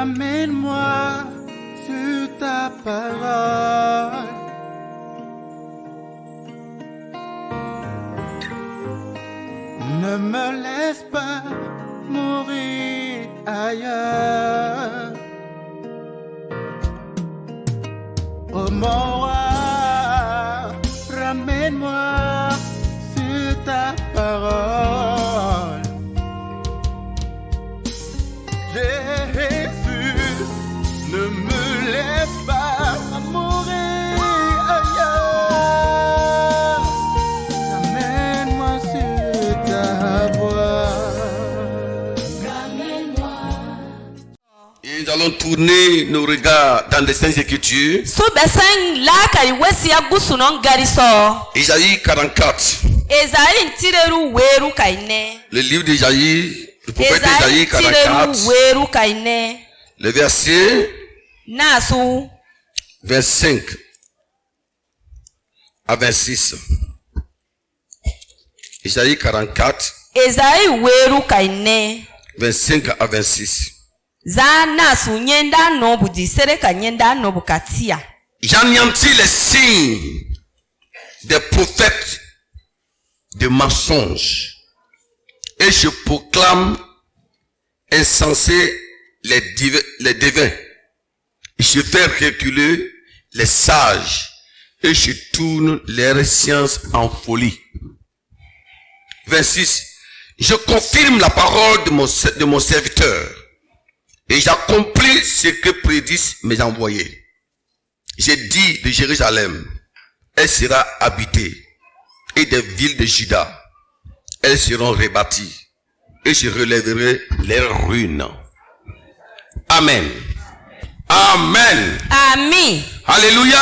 ramène-moi sur ta parole. Ne me laisse pas mourir ailleurs. Oh mon roi, ramène-moi sur ta parole. Jésus, ne me laisse pas mourir ailleurs. Ramène-moi sur ta voie. Et nous allons tourner nos regards dans les Saintes Écritures. Isaïe 44. Le livre d'Isaïe, le prophète Isaïe 44. Le verset 25 à 26. Isaïe 44. 25 à 26. J'anéantis les signes des prophètes de mensonges et je proclame insensés les devins. Je fais reculer les sages et je tourne leur science en folie. 26. Je confirme la parole de mon serviteur et j'accomplis ce que prédisent mes envoyés. J'ai dit de Jérusalem, elle sera habitée, et des villes de Juda, elles seront rebâties, et je relèverai leurs ruines. Amen. Amen. Amen. Alléluia.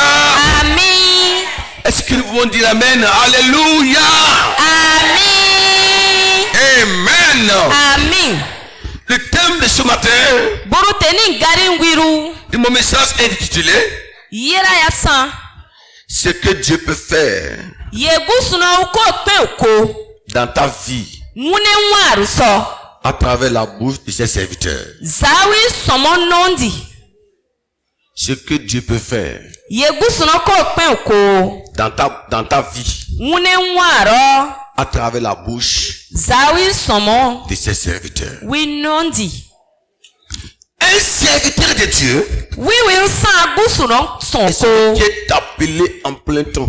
Amen. Est-ce qu'ils vont dire Amen? Alléluia. Amen. Amen. Amen. Le thème de ce matin de mon message est intitulé ce que Dieu peut faire dans ta vie à travers la bouche de ses serviteurs. Ce que Dieu peut faire dans ta vie à travers la bouche de ses serviteurs. Un serviteur de Dieu qui est appelé en plein temps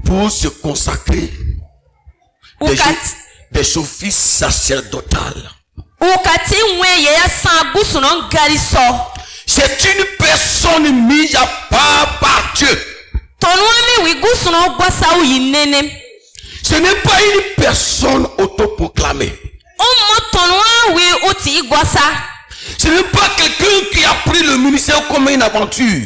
pour se consacrer des offices sacerdotales. C'est une personne mise à part par Dieu. Ce n'est pas une personne autoproclamée. Ce n'est pas quelqu'un qui a pris le ministère comme une aventure.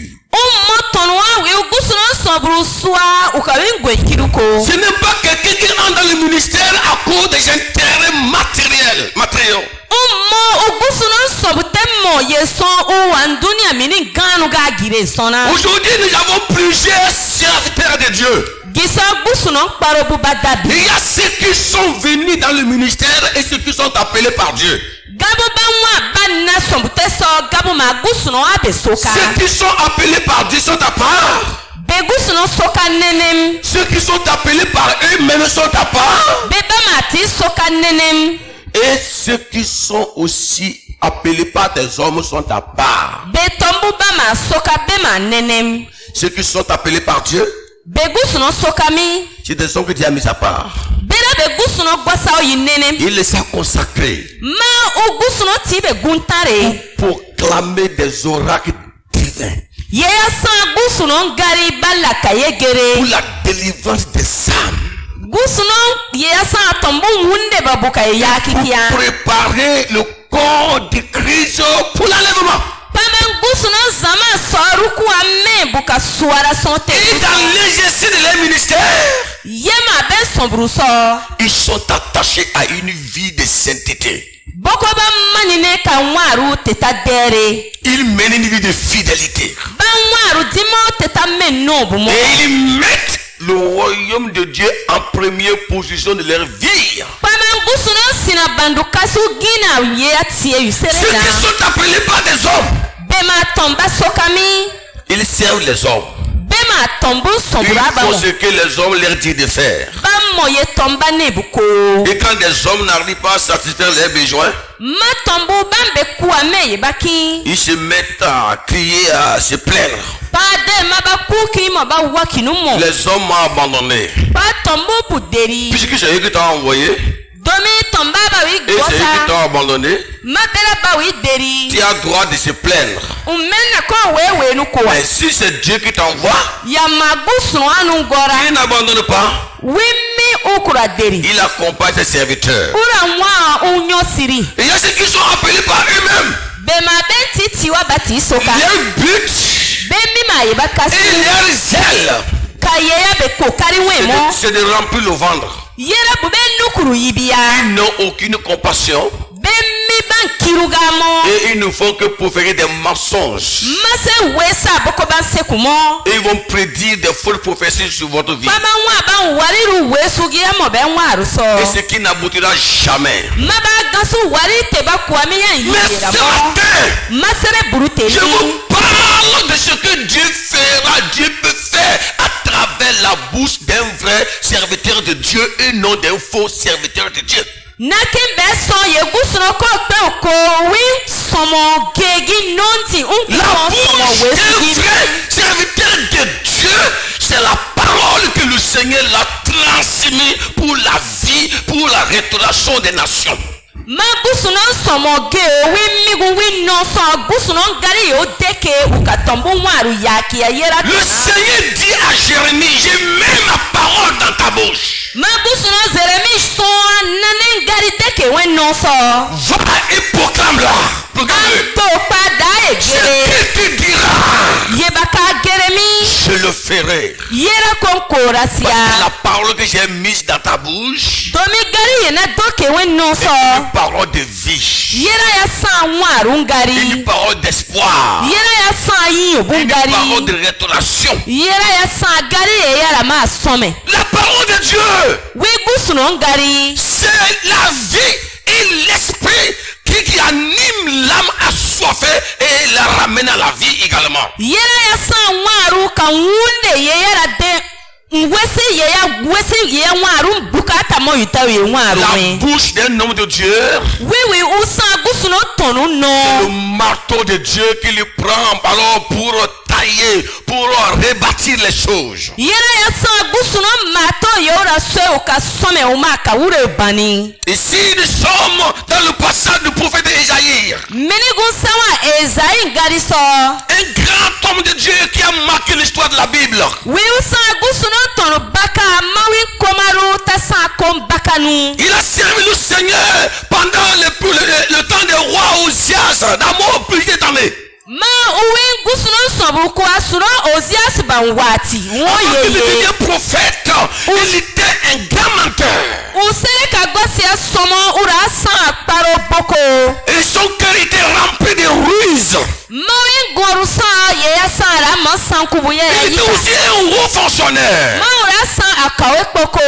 Ce n'est pas quelqu'un qui entre dans le ministère à cause des intérêts matériels. Aujourd'hui, nous avons plusieurs serviteurs de Dieu. Il y a ceux qui sont venus dans le ministère et ceux qui sont appelés par Dieu. Ceux qui sont appelés par Dieu sont à part. Ceux qui sont appelés par eux-mêmes sont à part. Et ceux qui sont aussi appelés par des hommes sont à part. Ceux qui sont appelés par Dieu, c'est des hommes que Dieu a mis à part. Il les a consacrés pour proclamer des oracles divins, pour la délivrance des âmes, pour préparer le corps de Christ pour l'enlèvement. Et dans l'exercice de leur ministère, ils sont attachés à une vie de sainteté. Ils mènent une vie de fidélité. Et ils mettent le royaume de Dieu en première position de leur vie. sina banduka su gina ye atie Ceux yusere qui na. sont appelés par des hommes, Bema tomba sokami. ils servent les hommes. Bema tombu Ils sombura font ba. ce que les hommes leur disent de faire. Ba moye tomba nebuko. Et quand des hommes n'arrivent pas à satisfaire leurs besoins, Ma tombu bambe kuame yebaki. ils se mettent à crier, à se plaindre. Pa de ma ba kuki ma ba wakinu mo. Les hommes m'ont abandonné. Pa tombu buderi. Puisque c'est eux qui t'ont envoyé, Domi tomba ba wi et c'est eux qui gosa. t'ont abandonné, Ma bela ba wi deri. tu as droit de se plaindre. Umena ko wewe nuko. Mais si c'est Dieu qui t'envoie, Ya magusu anu gora. il n'abandonne pas. Wimi ukura deri. Il accompagne ses serviteurs. Ura mwa unyo siri. Et il y a ceux qui sont appelés par eux-mêmes. Bema benti tiwa bati soka. Leur but Bemi ma yeba et kasi. leur zèle, Kayeya be kokari wemo. c'est de remplir le ventre. Yera bube nukuru yibia. Ils n'ont aucune compassion Bemi ban kirugamo. et ils ne font que proférer des mensonges. Mase wesa boko ban sekumo. Et ils vont prédire des fausses prophéties sur votre vie. Mama wa ban wariru wesu gi mo be nwa aruso. Et ce qui n'aboutira jamais. Maba gasu wari teba kwami yan Mais yira ce mo. matin, Masere burute je ni. vous parle de ce que Dieu fera, Dieu peut faire à travers la bouche d'un vrai serviteur de Dieu et non d'un faux serviteur de Dieu. Nakin be son ye gusuno ko pe ko wi somo gegi nonti La somo bouche wesu d'un gi. vrai serviteur de Dieu, c'est la parole que le Seigneur l'a transmise pour la vie, pour la restauration des nations. Ma gusuno somo ge wi migu wi no so gusuno gari yo deke ukatombu waru yaki ya yera. Le Seigneur dit à Jérémie, j'ai mis ma parole dans ta bouche. Ma gusuno zeremi so nanen gari deke wen no so. Va et proclame-la. Proclame-le. To pada Ce egere. que tu diras, Yebaka geremi. je le ferai. Yera konkora Parce que sia. la parole que j'ai mise dans ta bouche Domi gari yena doke wen no est so. une parole de vie, Yera ya sa waru une ngari. parole d'espoir, Yera ya sa yi une obungari. parole de restauration. Yera ya sa gari e yara ma some. La parole de Dieu, We gusuno ngari. c'est la vie et l'esprit qui anime l'âme assoiffée et la ramène à la vie également. Yera ya sa waru ka wunde ye yara de ngwese ye ya gwese ye ya waru bukata mo yitawe waru La we. bouche d'un homme de Dieu, We usa gusuno tonu le no. marteau de Dieu qui le prend alors pour tailler, pour rebâtir les choses. Yera ya sa gusuno mato yora so ka some o ma ka wure bani. Ici nous sommes dans le passage du prophète Ésaïe, Meni gusawa ezai ngari so. un grand homme de Dieu qui a marqué l'histoire de la Bible. We usa gusuno tonu baka mawi komaru tasa kom bakanu. Il a servi le Seigneur pendant le temps des rois Osias, d'amour plusieurs années. Ma uwe gusuno sobu ko asuro Ozias banwati. Wo Avant de yeye. devenir prophète, il était un grand menteur. Usere ka gosia somo ura sa paro boko. Et son cœur était rempli de ruses. Mawi goru sa ye ya sa ra ma san kubu ye ya Il était yita. aussi un haut fonctionnaire Ma ura sa akawe boko.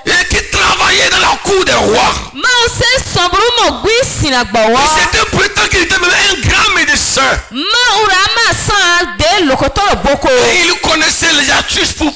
et qui travaillait dans la cour des rois. Ma use sobru mo gwi sina Et gbawa. c'était prétend qu'il était même un grand médecin. Ma ura ma sa de lokotoro boko. Et il connaissait les astuces pour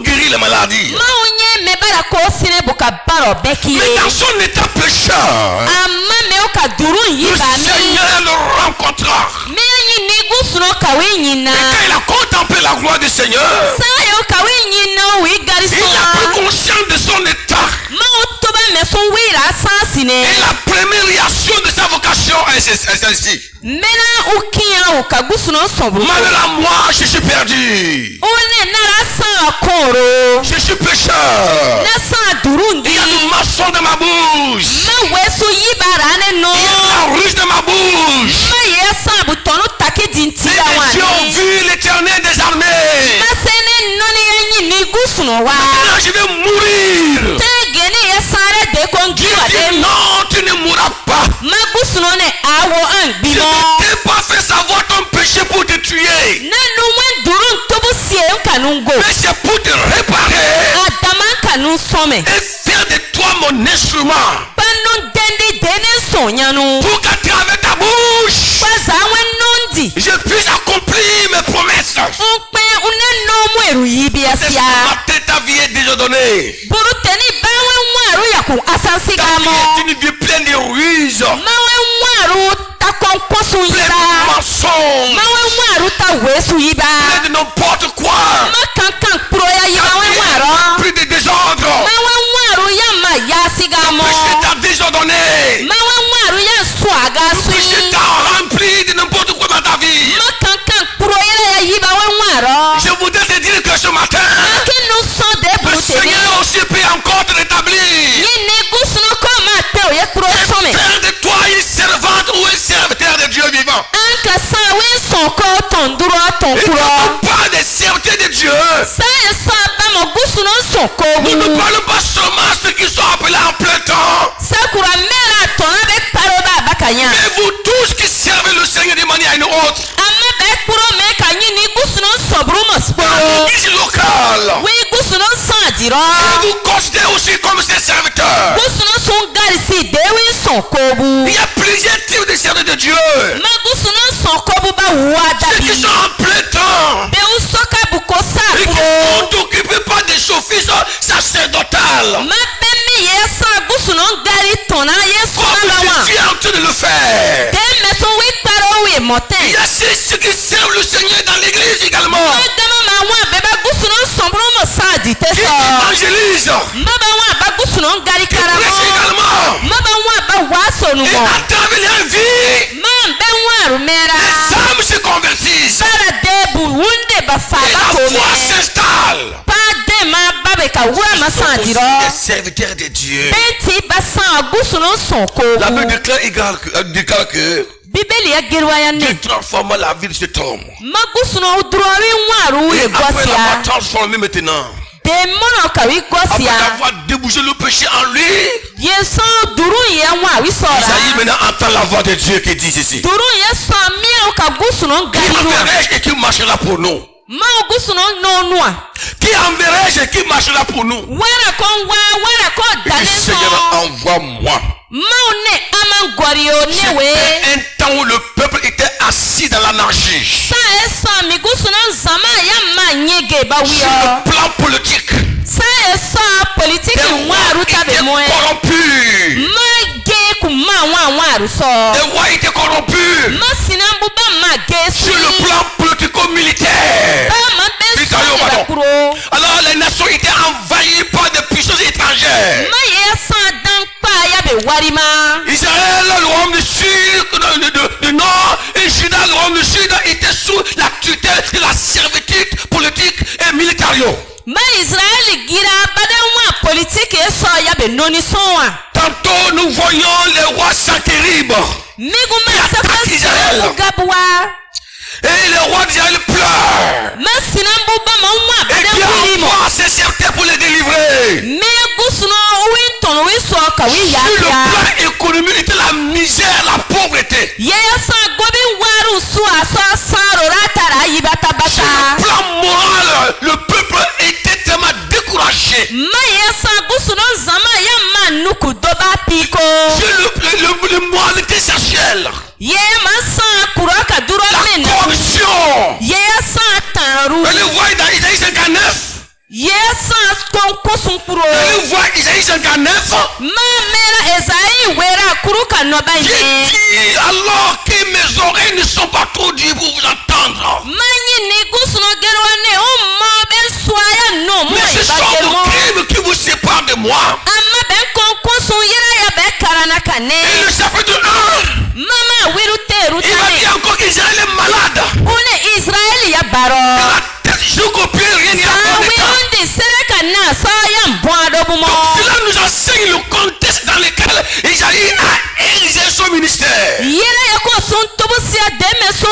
guérir les maladies. Ma unye me bara ko sine buka baro beki. Mais dans son état pécheur, Amma me oka durun le yiba mi. Seigneur le rencontra. Me yi ni gusuno kawe nyina. Et quand il a contemplé la gloire du Seigneur, Sa yo kawe nyina wi gari il a so. pris conscience de son état. Ma otoba me so wira sansine. Et la première réaction de sa vocation est celle-ci. Mena ukiya ukagusuno sobru. Malheur à moi, je suis perdu. One nara sa koro. Je suis pécheur. Na sa durundi. Il y a du mensonge dans ma bouche. Ma wesu yibarane no. Il y a de la ruse dans ma bouche. Ma yesa butonu take Et dintira les yeux ont wani. vu l'Éternel des armées. Ma sene noni yanyi ni gusuno wa. Là, je vais mourir. Tegene yesare de Dieu kongiwa dit de. non, tu ne mourras pas. Ma gusuno ne awo an Je bimo. ne t'ai pas fait savoir ton péché pour te tuer. Na nuwen durun tobu sie kanungo. Mais c'est pour te réparer Adama kanu some. et faire de toi mon instrument. Panu de sonyanu. Pour qu'à travers ta bouche, Kwaza wenondi. je puisse accomplir mes promesses. Unpe unenomu eruyibiasia. Ta vie est déjà donnée. Buruteni bawe mwaru yaku asansigamo. Tu une vie pleine de ruses. Mawe mwaru takonkosu Pleine yiba. de mensonges. Mawe mwaru tawesu yiba. Pleine de n'importe quoi. Makankan proya yiba we mwaro. Plus de désordre. Mawe mwaru yama yasigamo. Péché t'a désordonné. Mawe mwaru ya swaga Péché sui. t'a rempli de n'importe quoi dans ta vie. Makankan proya ya yiba we mwaro. Je voudrais te dire que ce matin, Makin nous sommes des le bruteli. Seigneur aussi peut encore te rétablir. Yine gusuno koma teo ye kuro Et some. faire de toi une servante ou un serviteur de Dieu vivant. Anka sa we sonko tonduro Et tonkuro. quand on parle des serviteurs de Dieu, Sa esa ba mo gusuno sonko nous ne wu. parlons pas seulement à ceux qui sont appelés en plein temps, Sakura mera tona be paroba bakanya. mais vous tous qui servez le Seigneur de manière à une autre. Ama be kuro me kanyi ni gusuno sobru Dans mosporo. l'église locale, We gusuno sanjiro. et vous considérez aussi comme ses serviteurs. Gusuno son garisi dewi sonko bu. Il y a plusieurs types de serviteurs de Dieu. Ma gusuno sonko bu ba Ceux wadabi. qui sont en plein temps Be usoka bukosa et qui pro. ne sont occupés par des offices sacerdotales. Ma bemi yesa gusuno gari tona yesu Comme alawa. tu es en train de le faire. Dem meso we paro we Il moten. y a ceux qui servent le Seigneur dans l'église également. Dama ma wa beba gusuno sombro mo sadi Qui teso. évangélisent. Maba wa ba gusuno gari Qui prêchent karamo. également. Maba wa ba waso Et numo. à travers leur vie, Man ben wa rumera. les âmes se convertissent. Bara debu wunde ba fa Et ba la foi kome. s'installe. Pa de ma babe ka wura ma Ils sont aussi sandiro. des serviteurs de Dieu. Benti ba san gusuno sonko. La Bible déclare que Bibeli ya gerwa ya Dieu ne. transforme la vie de cet homme. Ma gusuno drowi waru Et ye après l'avoir gosia. transformé maintenant, De mono ka wi après gosia. avoir débouché le péché en lui, Ye son duru ye wa wi Isaïe sora. maintenant entend la voix de Dieu qui dit ceci. Duru ye son miya ka gusuno Qui gari ruwa. enverrai-je et qui marchera pour nous? Ma gusuno no nuwa. Qui enverrai-je et qui marchera pour nous? Wara kon wa wara kon Et dale dit, Seigneur, no. envoie-moi. Maune aman gwario newe. C'était un temps où le peuple était assis dans l'anarchie. Sa esa mi gusuno zama ya ma nyege ba Sur wiyo. le plan politique, Sa esa politiki les rois waru tabe étaient moe. corrompus. Ma ge kuma waru so. Les rois étaient corrompus. Ma sinambu ba ma ge Sur le sui. plan politico-militaire. Ba ma ben Mikayo, so pardon. ba kuro. Alors les nations étaient envahies par des puissances étrangères. Ma ye sa dan pa ya be warima. Israël, le royaume du sud, du nord, et Juda, le royaume du sud, était sous la tutelle de la servitude politique et militaire. Ma Israeli gira badan wa politiki so ya be noni so wa. Tantôt nous voyons les rois Sanchérib Migu ma Qui attaque Israël. sa gabwa. et les rois d'Israël pleurent Ma sinambu ba ma wa et badan Dieu kulimo. envoie ses serviteurs pour les délivrer. Me gusuno wi tono wi so ka wi ya Sur le ya. plan économique était la misère, la pauvreté. Ye sa gobi waru su asa saro ratara yibata Sur bata. le plan moral, le peuple était tellement découragé. Ma ye sa gusuno zama ya ma nuku doba piko. Sur le moralité sexuelle, Ye ma sa kuroka duro la mena. corruption. Ye sa taru. Elle voit dans Isaïe 59. Ye sa konkosun puro. Elle voit Isaïe 59. Ma mera ezai wera kuruka no J'ai banye. dit alors que mes oreilles ne sont pas trop dures pour vous entendre. Manyi ni gusuno gerwane umma ben swaya no mo Mais ce sont ibagermo. vos crimes qui vous séparent de moi. Amma ben konkosun yera ya be karana Et kane. le chapitre 1, Mama wiru teru il va tane. dire encore qu'Israël est malade. Une Israeli ya baro. La tête jusqu'au pied, rien n'y a Sa pas de temps. wirundi sereka na sa ya mbwado bumo. Donc cela nous enseigne le contexte dans lequel Isaïe a érigé son ministère. Yera ya ko sun tubusia deme so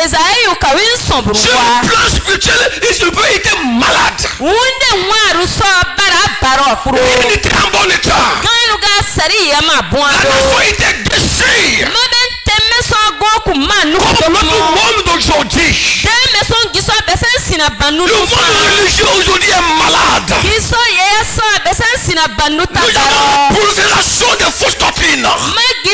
ezai ukawin Sur sombrwa. le plan spirituel, il peut être malade. Wunde waru so bara baro kuro. Il était en bon état. Kanu ga sari ya ma La bwado. nation était déchirée. Maben temme so go ku Comme le monde d'aujourd'hui. Le monde religieux aujourd'hui est malade. Nous avons prolifération de fausses doctrines. Et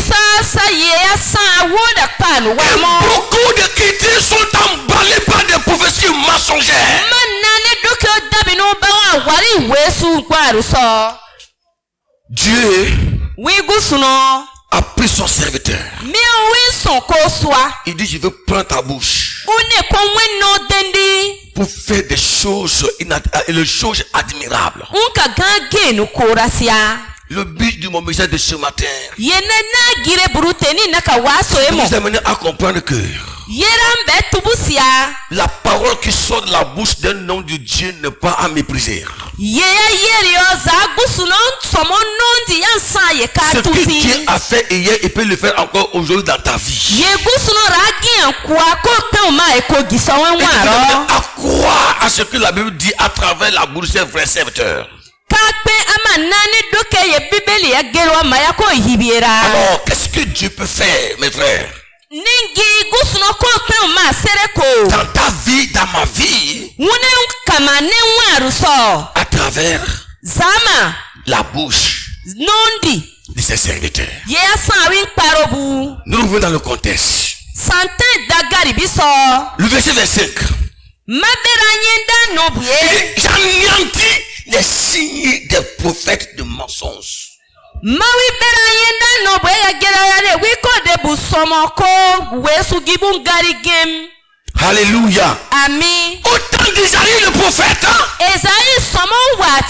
beaucoup de chrétiens sont emballés par des prophéties mensongères. Dieu a pris son serviteur. Il dit, je veux prendre ta bouche pour faire des choses admirables. Le but de mon message de ce matin, vous amener à comprendre que la parole qui sort de la bouche d'un homme de Dieu n'est pas à mépriser. Ce que Dieu a fait hier, il peut le faire encore aujourd'hui dans ta vie. À croire à ce que la Bible dit à travers la bouche des vrais serviteurs. Alors, qu'est-ce que Dieu peut faire, mes frères? Dans ta vie, dans ma vie, à travers la bouche de ses serviteurs. Nous revenons dans le contexte. Le verset 25. J'anéantis les signes des prophètes de mensonges. Alléluia. Amen. Autant d'Isaïe le prophète,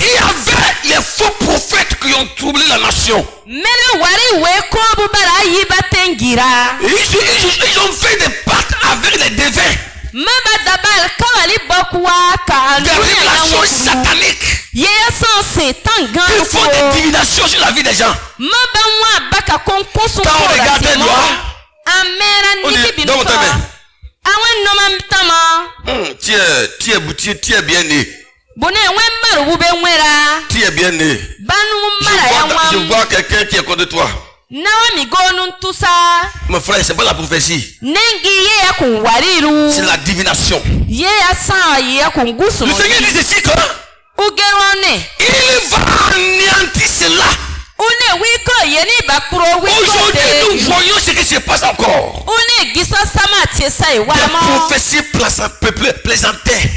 il y avait les faux prophètes qui ont troublé la nation. Ils ont fait des pactes avec les devins. Des relations sataniques. Ils font des divinations sur la vie des gens. Quand on regarde les lois, on dit, donne ta main. Tu es bien né. Tu es bien né. Je vois quelqu'un qui est contre toi. Mon frère, c'est pas la prophétie. C'est la divination. Le Seigneur dit ceci que il va anéantir cela. Aujourd'hui, nous voyons ce qui se passe encore. Des prophéties plaisantaient.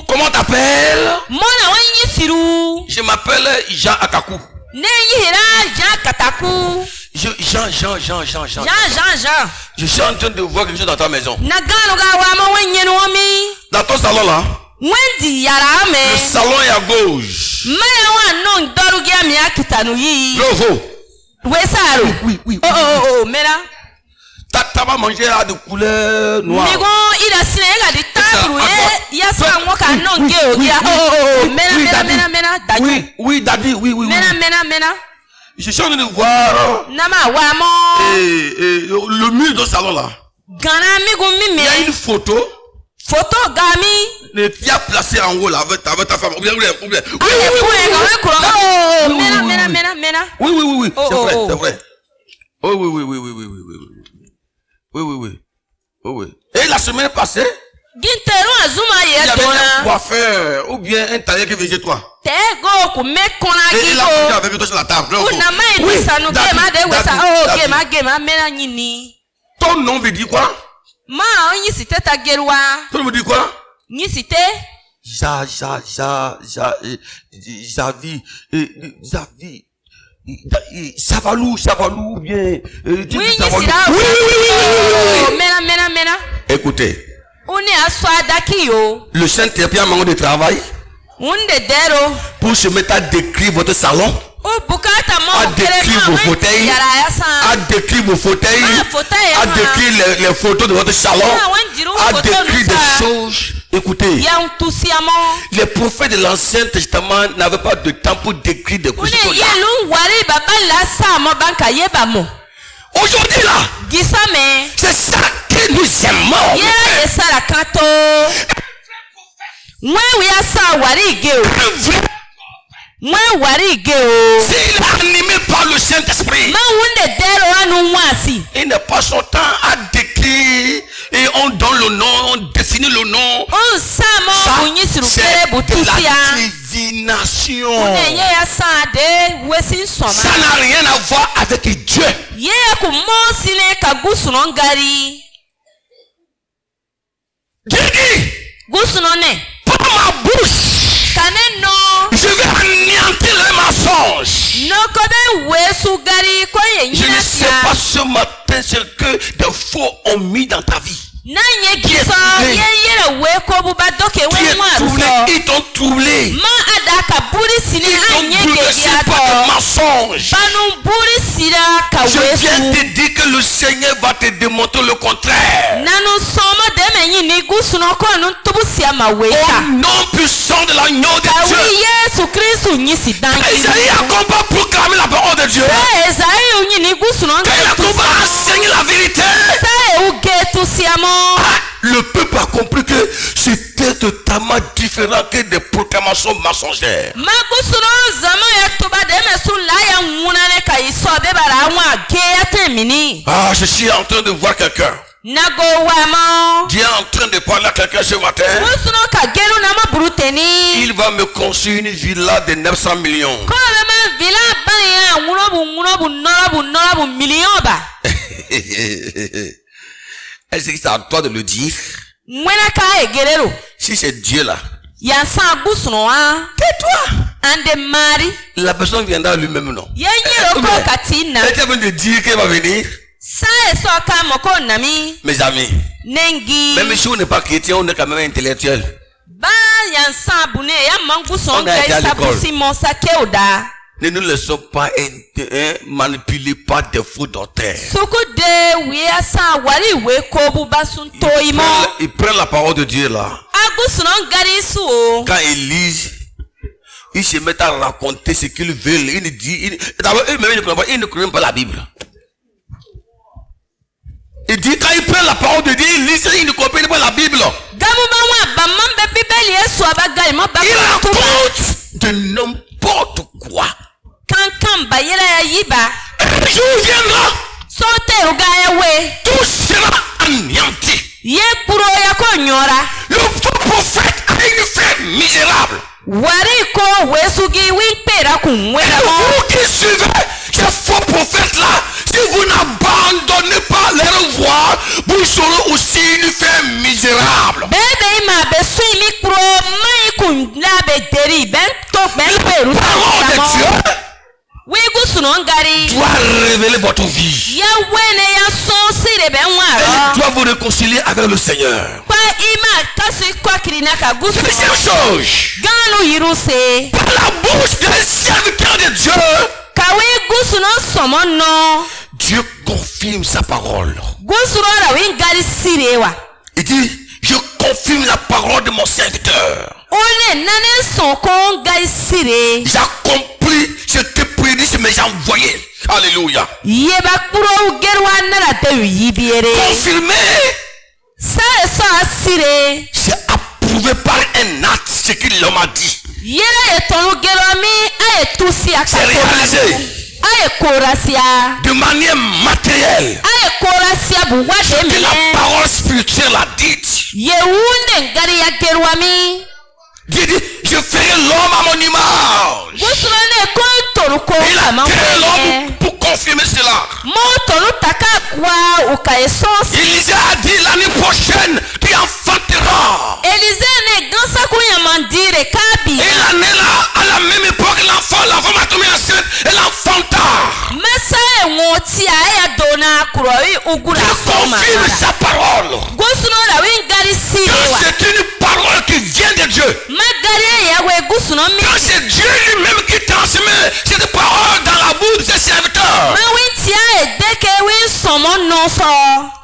Comment t'appelles? Je m'appelle Jean Akakou. Jean. Je suis en train de voir quelque chose dans ta maison. Dans ton salon là. Le salon est à gauche. Oui. Ta va manger à de couleur noire. Oui, daddy, oui. Je suis en train de voir le mur de salon là. Il y a une photo. Tu as placé en haut là avec ta femme. Oui. C'est vrai. Oui. Et la semaine passée, il y avait un coiffeur ou bien un tailleur qui venait chez toi. Et il a pris avec toi sur la table. Ton nom veut dire quoi? Ton nom veut dire quoi? Savalou bien. Oui. Écoutez. Le Saint-Esprit a un moment de travail pour se mettre à décrire votre salon, à décrire vos fauteuils, à décrire les photos de votre salon, à décrire des choses. Écoutez, les prophètes de l'Ancien Testament n'avaient pas de temps pour décrire des choses. Aujourd'hui là, c'est ça que nous aimons. Mwe warige o. S'il est animé par le Saint-Esprit, Ma wunde dero anu wasi. il n'est pas son temps à décrire et on donne le nom, on définit le nom. On samo bunyi C'est surukere de butusia. la divination. Ne ye ya sade wesi soma. Ça n'a rien à voir avec Dieu. Ye ku monsine ka gusuno ngari. Dieu dit, Gusuno ne. par ma bouche, Kane no. je vais anéantir les mensonges. No kobe wesu gari ko ye Je ne nyina sais sia. pas ce matin ce que des faux ont mis dans ta vie. Na nye giso troublé. ye yere we ko buba doke Tu we es mwa troublé, ruso. ils t'ont troublé. Ma adaka buri sine Ils t'ont anye bouleversé gegiato. par des mensonges. Banu buri sira ka Je viens wesu. te dire que le Seigneur va te démontrer le contraire. Nanu somo deme nyini gusuno ko nu tubusia ma Au weka. nom puissant de l'agneau de Kawi Dieu. Yesu Kristu nyisi danki. Isaïe a combat pour proclamer la parole de Dieu. Ezai unyini gusuno Quand il a combat à enseigner la vérité. Sa ugetu siamo. Le peuple a compris que c'était totalement différent que des proclamations mensongères. Magusuno zama ya tuba deme su la ya ngunane ka iso bebara wa ge ya temini. Ah, je suis en train de voir quelqu'un. Nago wamo. Dieu est en train de parler à quelqu'un ce matin. Gusuno ka gelu nama bruteni. Il va me construire une villa de 900 millions. Ko me vila bani ya ngunobu million ba. Est-ce que c'est à toi de le dire? Mwena ka egerero. Si c'est Dieu là, Ya sa gusuno wa. tais-toi. Ande mari. La personne viendra lui-même, non? Yenye roko katina. Elle est en train de dire qu'elle va venir. Sa eso ka moko nami. Mes amis, Nengi. même si on n'est pas chrétien, on est quand même intellectuel. Ba ya sa bune ya mangu son On a été à sa l'école. busi monsa keoda. Ne nous laissons pas manipuler par des faux docteurs. Soko de wia sa wari we kobu basun toimo. Ils prennent la parole de Dieu là. Agusuno ngari su o. Quand ils lisent, ils se mettent à raconter ce qu'ils veulent. Ils ne disent, d'abord, eux-mêmes, ils ne connaissent pas la Bible. Il dit, quand ils prennent la parole de Dieu, ils lisent, ils ne comprennent pas la Bible. Gamu ba wa ba mambe bibeli yesu abagai mo ba. Ils racontent de n'importe quoi. Kankan ba yera ya yiba. Un jour viendra, Sote ugaya we. tout sera anéanti. Ye kuro ya ko nyora. Le faux prophète a une fin misérable. Wari ko wesugi wimpera kumwera Et mo. vous qui suivez ces faux prophètes-là, si vous n'abandonnez pas leur voix, vous serez aussi une fin misérable. Bebe ima be suimi kuro mai kun labe deri ben to ben peru. Parole de Dieu Wigu sunongari. doit révéler votre vie. Ya wene ya son sire ben Et waro. il doit vous réconcilier avec le Seigneur. Kwa ima kasi kwa kirina ka gusu. Deuxième chose, Ganu yiruse. par la bouche des serviteurs de Dieu, Kawi gusu no somono. Dieu confirme sa parole. Gusu no la wingari sirewa. Il dit, je confirme la parole de mon serviteur. One nane son kon gai sire. J'ai accompli ce que prédisent mes envoyés. Alléluia. Yeba kuro gerwa nara te yibiere. Confirmé, Sa eso asire. c'est approuvé par un acte ce qu'il leur a dit. Yera etonu geromi aye tusi C'est réalisé aye korasia. de manière matérielle. Aye korasia buwa Que de la mie. parole spirituelle a dit. Yewunde ngari ya gerwami. Dieu dit, je ferai l'homme à mon image. Gusurane kontoru ko Il a kama créé l'homme mwene. pour confirmer cela. Motoru taka kwa ukaesosi. Élisée a dit l'année prochaine, tu enfanteras. Elize ne gansa kunya mandire kabi. Et l'année là, à la même époque, la femme a tombé enceinte, elle enfanta. Mesa ngoti aya dona kuroi ugura Dieu soma. confirme sa parole. Gusuno la wingari Que sirewa. c'est une parole qui vient de Dieu. Magari ya we gusuno mi. Quand c'est Dieu lui-même qui transmet cette parole dans la bouche de ses serviteurs. Mawinti ya edeke win somo nonso.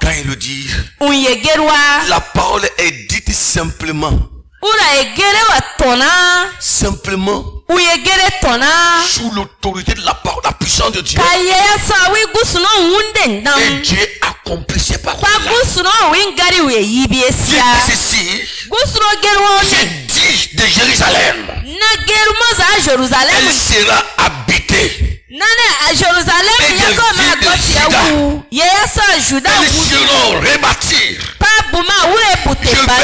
Quand il le dit, Unyegerwa. la parole est dite simplement. Ura egere wa tona. Simplement. Uyegere tona. Sous l'autorité de la parole, la puissance de Dieu. Kaye ya sawi gusuno wunde Et ndam. Dieu accomplit ses paroles. Kwa gusuno wingari we Dieu yibiesia. dit ceci. Gusuno gerwa J'ai ne. dit de Jérusalem. Na gerumo za Jérusalem. Elle sera habitée. Nane a Jérusalem Et des yako ma villes de gosi Juda. yawu. Yesa Juda Elles wu. seront rebâties. Pa buma wure Je bute vais bani.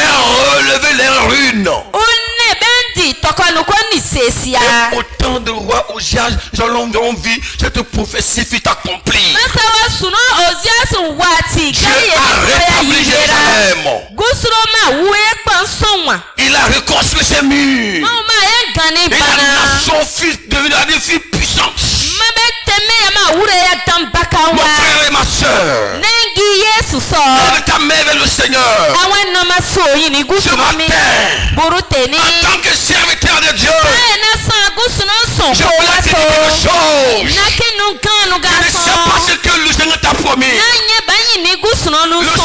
relever les ruines. Une bendi tokonu ko ni sesia. Et autant de rois Osias, ont vu cette prophétie fut accomplie. Masawa suno Ozias wati. Dieu a rétabli Jérusalem. Gusuro ma wuye kpansonwa. Il a reconstruit ses murs. Mama e gani Et la bana. nation fut devenue une fille puissante. Mabe teme ya ma wure ya Mon dambakawa. frère et ma soeur, Nengi Yesu so. lève ta main vers le Seigneur. Awen no maso yini Ce gusuro mi. matin, Buruteni. en tant que serviteur de Dieu, Na san gusuro son je ko voulais te dire quelque waso. chose. Nakinu ganu Je ne sais pas gaso. ce que le Seigneur t'a promis. Nanye banyi ni gusuro nu Le so.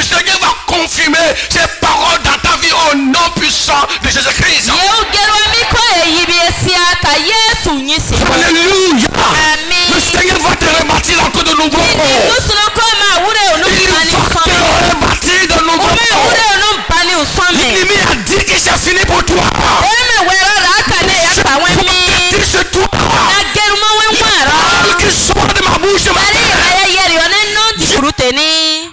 Seigneur va confirmer ses paroles dans ta vie au nom puissant de Jésus-Christ. Yeu gerwa mi ko eyibi esia ka Yesu nyisi. Alléluia. Amen. Le Seigneur va te rebâtir encore de nouveaux ponts. Gusuro ko ma wure onu Il bani va te usome. rebâtir de nouveaux Ome ponts. wure onu bani usome. L'ennemi a dit que c'est fini pour toi. Eme wero raka ne ya pa Faut wemi. te dire c'est toi. Na geruma wen waro. Parole qui sort de ma bouche ce Bari matin. ya yeri one no di buruteni.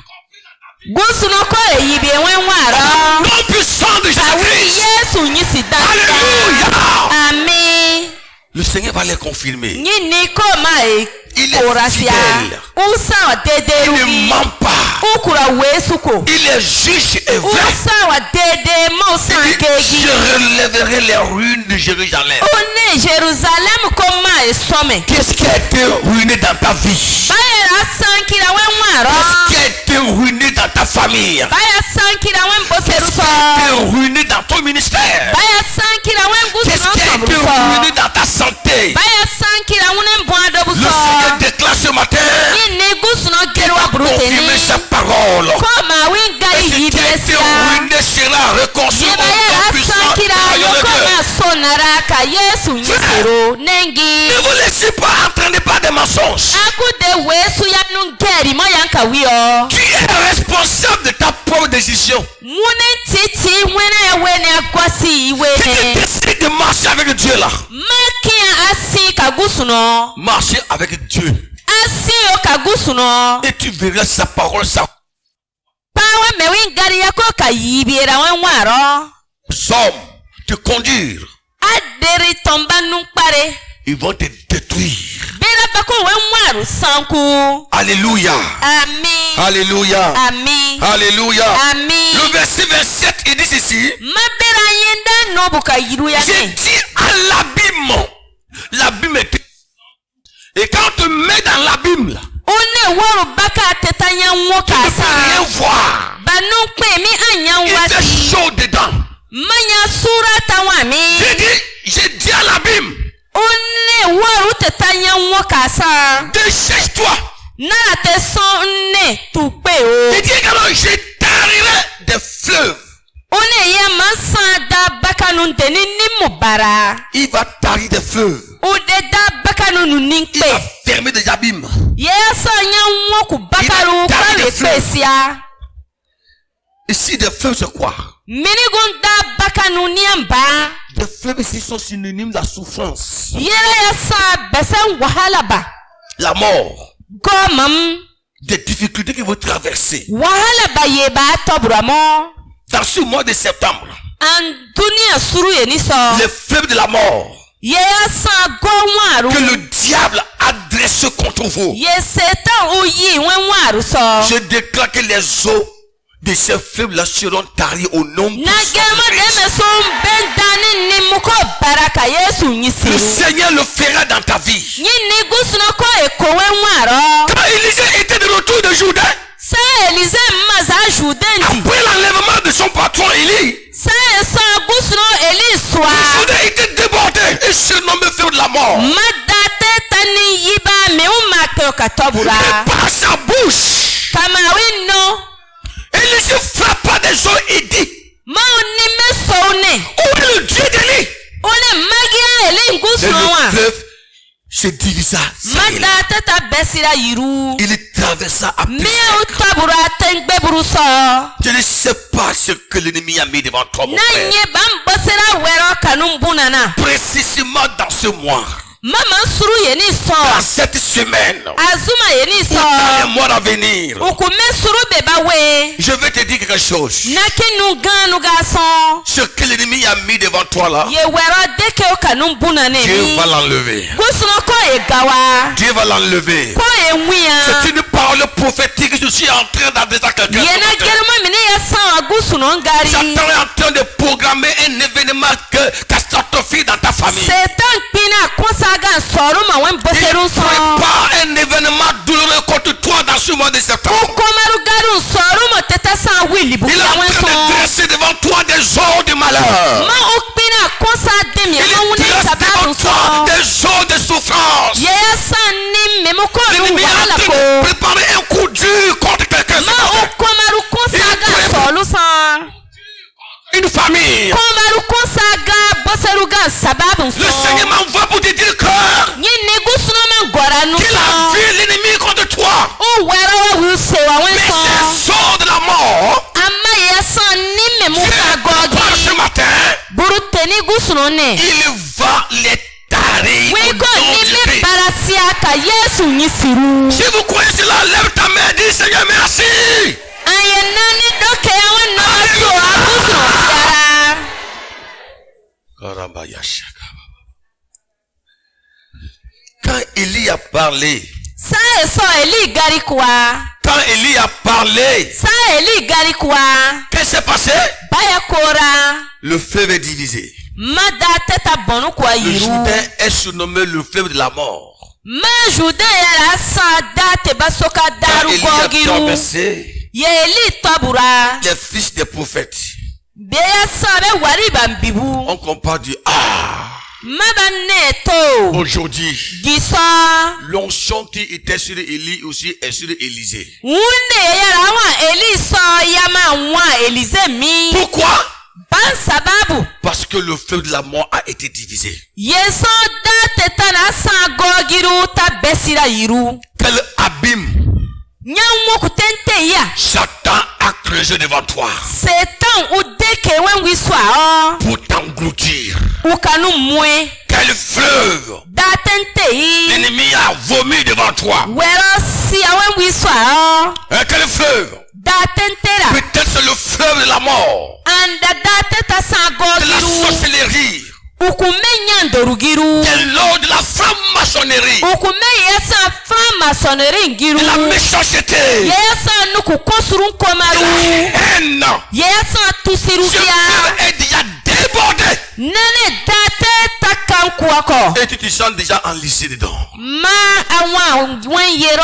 Gusuro ko eyibi wen waro. Nom puissant de Awi Jésus-Christ. Yesu nyisi dada. Alléluia. Amen. Le Seigneur va les confirmer. Nyini ko ma e Il est korasia. fidèle. Usa wa dede Il ne rugi. ment pas. Ukura wesuko. Il est juste et vrai. Usa wa dede mo san Il dit, keji. je relèverai les ruines de Jérusalem. One Jérusalem ko ma e some. Qu'est-ce qui a été ruiné dans ta vie? Bayera sankira wen Qu'est-ce waro. qui a été ruiné dans ta famille? Baya sankira wen boseru Qu'est-ce qui so. a été ruiné dans ton ministère? Baya sankira wen Qu'est-ce gusuro qui a été somru ruiné so. dans ta santé? Baya sankira wen boadobu Le so. Seigneur déclare ce matin Nyini gusuro qu'il gerwa va confirmer buruteni. sa parole. Ko ma wen Et gai ce qui a été yibesia. ruiné sera reconstruit au nom Yebayera puissant sankira du royaume de yoko Dieu. ma sonara ka Yesu nyisero nengi. Ne vous laissez pas entraîner par des mensonges. Akude wesu ya nungeri mo yanka wiyo. Tu es responsable de ta propre décision. Mune titi wena ya wene akwasi Si tu iwene. décides de marcher avec Dieu là, Makia asi kagusuno. marcher avec Dieu. Asi o kagusuno. Et tu verras sa parole, sa Pawe mewingari yako kayibiera wenwaro. hommes te conduire. Aderi tomba nunkpare. Ils vont te détruire. Bera bako wenwaro sanku. Alléluia. Amen. Alléluia. Amen. Alléluia. Amen. Le verset 27, il dit ceci. Mabera yenda nobuka yiru J'ai yane. dit à l'abîme. L'abîme est... Et quand on te met dans l'abîme là, One woro baka tetanya tu ne nwoka peux sa. rien voir. Banu kpe mi anya Il wasi. fait chaud dedans. Manya sura tawami. J'ai dit à l'abîme, One woro tetanya nwoka sa. déchèche-toi. Nara te son ne tupe o. Il dit également, je tarirai des fleuves. One ye mansan da baka nun deni ni mubara. Il va tarir des fleuves. Ude da baka nun Il ninkpe. va fermer des abîmes. Ye sa nya nwoku baka ru Il a kwa des repesia. Ici, des fleuves, c'est quoi? Minigun da baka nun niamba. Des fleuves ici sont synonymes de la souffrance, Yere ya sa besen wahala ba. la mort, Gomam. des difficultés que vous traversez. Wahala ba ye ba tobramo. Dans ce mois de septembre, An dunia suru ye ni so. les fleuves de la mort Ye ya sa gomwaru. que le diable a dressés contre vous, Ye setan uyi wenwaru so. je déclare que les eaux de ces fleuves-là seront taries au nom de Nagema deme Jésus. son ben dani ni muko baraka Yesu Le nyisiru. Seigneur le fera dans ta vie. Nyini gusno ko eko wenwaro. Quand Élisée était de retour de Jourdain, Sa Elize maza judendi. après l'enlèvement de son patron Élie, Sa esa gusno Eli swa. Jourdain était débordé et surnommé fleuve de la mort. Madate tani yiba me umake katobura. Et par sa bouche, Kama wino. Élisée frappa des eaux et dit, Ma oni me soune. où est le Dieu d'Élie? One magia Eli Et gusno le wa. fleuve se divisa. mada tata besira yiru Il traversa à mi pied. utabura tengbe buruso Je ne sais pas ce que l'ennemi a mis devant toi, mon na frère. nye bam bosera wero kanum bunana Précisément dans ce mois, mama suru yeni so dans cette semaine, azuma yeni so dans les mois à venir, ukume suru beba we je vais te dire quelque chose. nakinu ganu gason Ce que l'ennemi a mis devant toi là, ye wero deke o kanum bunane Dieu va l'enlever. gusuno ko egawa Dieu va l'enlever. ko enwia C'est une parole prophétique. Je suis en train d'adresser à quelqu'un. ce yena matin. germa mine ya san gusuno ngari Satan est en train de programmer un événement catastrophique dans ta famille. setan pina konsaga soro ma wen Il boseru so prépare un événement douloureux contre toi dans ce mois de septembre. komaru garu soro mo teta san wili bu Il est ya en wen train so de dresser devant toi des jours de malheur. ma okpina konsa demi Il ma wune dresse sabaru devant toi so des jours de souffrance. ye san ni memo ko nu L'ennemi est en wala train ko de préparer un coup dur contre quelqu'un. ce ma matin. okomaru konsaga Il solu san Une famille. komaru konsaga boseru ga sababu so Le Seigneur m'envoie pour te dire que ni negusuno man gora nu qu'il a so vu l'ennemi contre toi. o wero wa wu se wa wen Mais so ces jours de la mort, ama ye san ni memo Dieu ka prépare gogi ce matin. buruteni gusuno ne Il va les tarir au wiko nom ni de me Jésus. barasia ka yesu nyisiru Si vous croyez cela, lève ta main et dis Seigneur merci. aye nani doke ya wen no so agusuno siara Quand Élie a parlé, sa eso eli gari kwa quand Élie a parlé, sa eli gari kwa qu'est-ce qui s'est passé? baya kora Le fleuve est divisé. mada teta bonu kwa Le yiru Jourdain est surnommé le fleuve de la mort. ma juda yara sa date basoka Quand daru Élie a gogiru traversé, ye eli tobura les fils des prophètes beya sa be wari bambibu ont comparé ah, mabane to aujourd'hui, gisa l'onction qui était sur Élie aussi est sur Élisée. wunde yara wa eli so yama wa elize mi Pourquoi? ban sababu Parce que le fleuve de la mort a été divisé. yeso date tana sa gogiru ta besira yiru Quel abîme nyanwo kutente ya Satan a creusé devant toi setan udeke wen wiswa o pour t'engloutir. ukanu mwe Quel fleuve datente yi l'ennemi a vomi devant toi. wero si awen wiswa o Quel fleuve? datente la Peut-être c'est le fleuve de la mort, anda date ta sa de la gogiru sorcellerie, ukumenya ndorugiru de l'eau de la franc-maçonnerie, ukume yesa framasonnerie ngiru de la méchanceté, yesa nuku kosuru de komaru la haine. yesa Ce tusirugia fleuve est déjà débordé. nene date takankuako Et tu te sens déjà enlisé dedans. ma awa wen yero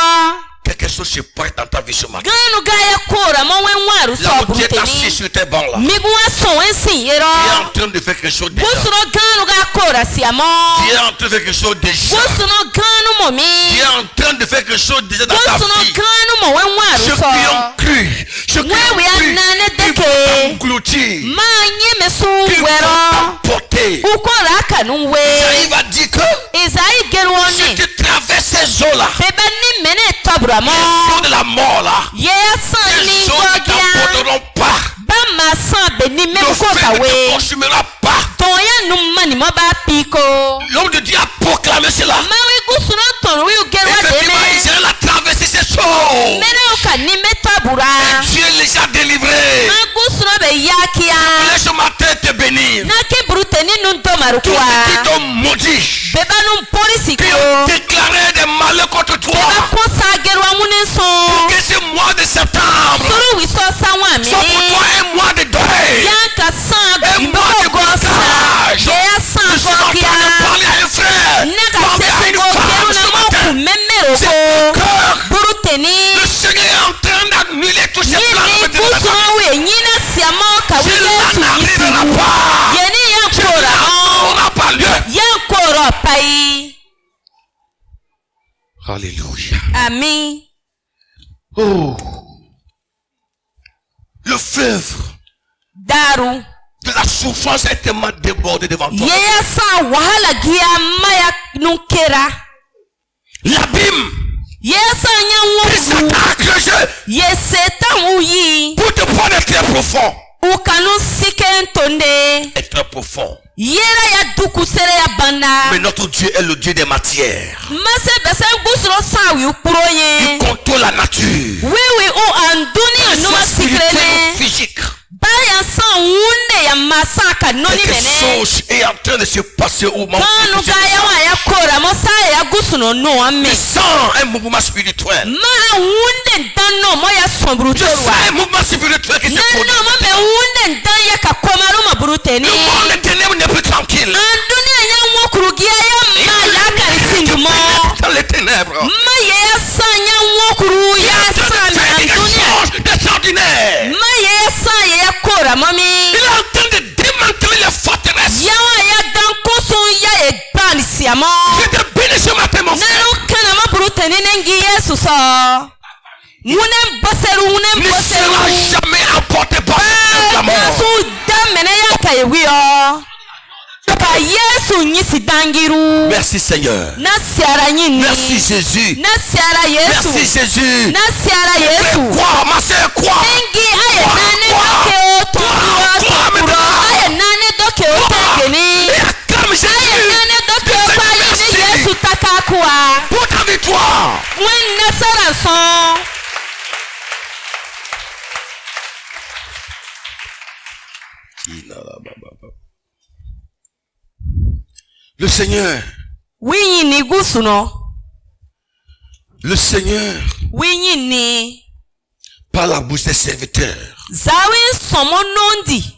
Quelque chose se passe dans ta vie ce matin. ganu gaya kora mo wen waru Là so où tu es assis bruteni sur tes bancs là, miguwa so wen sin yero tu es en train de faire quelque chose déjà. gusuro ganu ga kora siamo Tu es en train de faire quelque chose déjà. gusuno ganu mo Tu mi es en train de faire quelque chose déjà dans ta gusuno vie. ganu mo wen Ceux waru qui ont so cru, ceux qui Ouais, ont oui, cru, Anane ils Deke. vont t'engloutir, ma nye mesu ils vont wero t'emporter. ukora kanu we Il va dire que ezai si gerwoni tu traverses ces eaux là, beba ni mene tobra mo les eaux de la mort là, ye san les ni eaux ne gogia t'emporteront pas. ba ma san be ni Le meme ko feu ne te kawe consumera pas. toya numma ni mo ba piko L'homme de Dieu a proclamé cela. mawe gusuno toru wi gerwa Effectivement, deme Israël a traversé ces eaux. mene uka ni me tobura Dieu les a délivrés. ma gusuno be yakia Laisse ce matin te bénir. na ke bruteni nun to Tous marukwa ceux qui t'ont maudit, beba nun polisi qui ko ont déclaré des malheurs contre toi, beba kosa gerwa munen so que ce mois de septembre suru wiso sawa mi soit pour toi un mois de deuil, yanka san un mois de gosa partage. yeya Je san suis en train gogia de parler à un frère, naka parler à sese une go femme keru na ce mo matin. ku memero C'est go cœur. buruteni Le Seigneur est en train d'annuler tous ces plans yini de ta busuno vie. we nyina siamo ka wi Cela yesu n'arrivera yisi pas. yeni Cela yankora mo n'aura pas lieu. yankora pai Alléluia. ami Oh. Le fleuve daru de la souffrance est tellement débordé devant toi. yeya san wahala gia maya nunkera l'abîme Yesa qui nya s'est wo. agrégé Yeseta uyi. pour te prendre très profond. Ukanu siken tonde. Est très profond. Yera ya duku sere ya banda. Mais notre Dieu est le Dieu des matières. Mase bese gusro sawi ukproye. Il contrôle la nature. Wewe o anduni Que ce anuma soit spirituel ou sikrene. physique. Baya san wunde ya masaka noni Quelque mene. chose est en train de se passer au moment Kanu où ga ya wa ya kora mosa ya gusuno no ame. je sens un mouvement spirituel. Ma wunde dano mo ya sombru Je sens torwa. un mouvement spirituel qui se Nano produit. mo me wunde dan ya ka komaru mabrute ni. Le monde des ténèbres n'est plus tranquille. Anduni ya wokurugia ya ma ya karisindumo. Dans les ténèbres. Ma ya sanya wokuru Il est ya en train de sami faire quelque anduni. chose d'extraordinaire. Ma ya sa ya kora mami. Il est en train de démanteler les forteresses. Yawa ya dan koso ya e bani siamo. Je te bénis ce matin, mon frère. Nanu kana mabrute ni nengi Yesu so. Wunem boseru wunem Ne boseru. sera jamais emporté par la mort. Yesu damene ya kayewiyo. Pa Yesu nyisi dangiru. Merci Seigneur. Na siara nyini. Merci Jésus. Na siara Yesu. Merci Jésus. Na siara Yesu. Crois, ma sœur, crois. Nengi aye nane doke o tokuro. Aye nane doke o tegeni. Et acclame Jésus. Aye nane doke o pa yini Yesu Merci takakua. pour ta victoire. Wen nasara son. Le Seigneur, Winyi ni gusuno. le Seigneur, Winyi ni. par la bouche des serviteurs, Zawi somo nondi.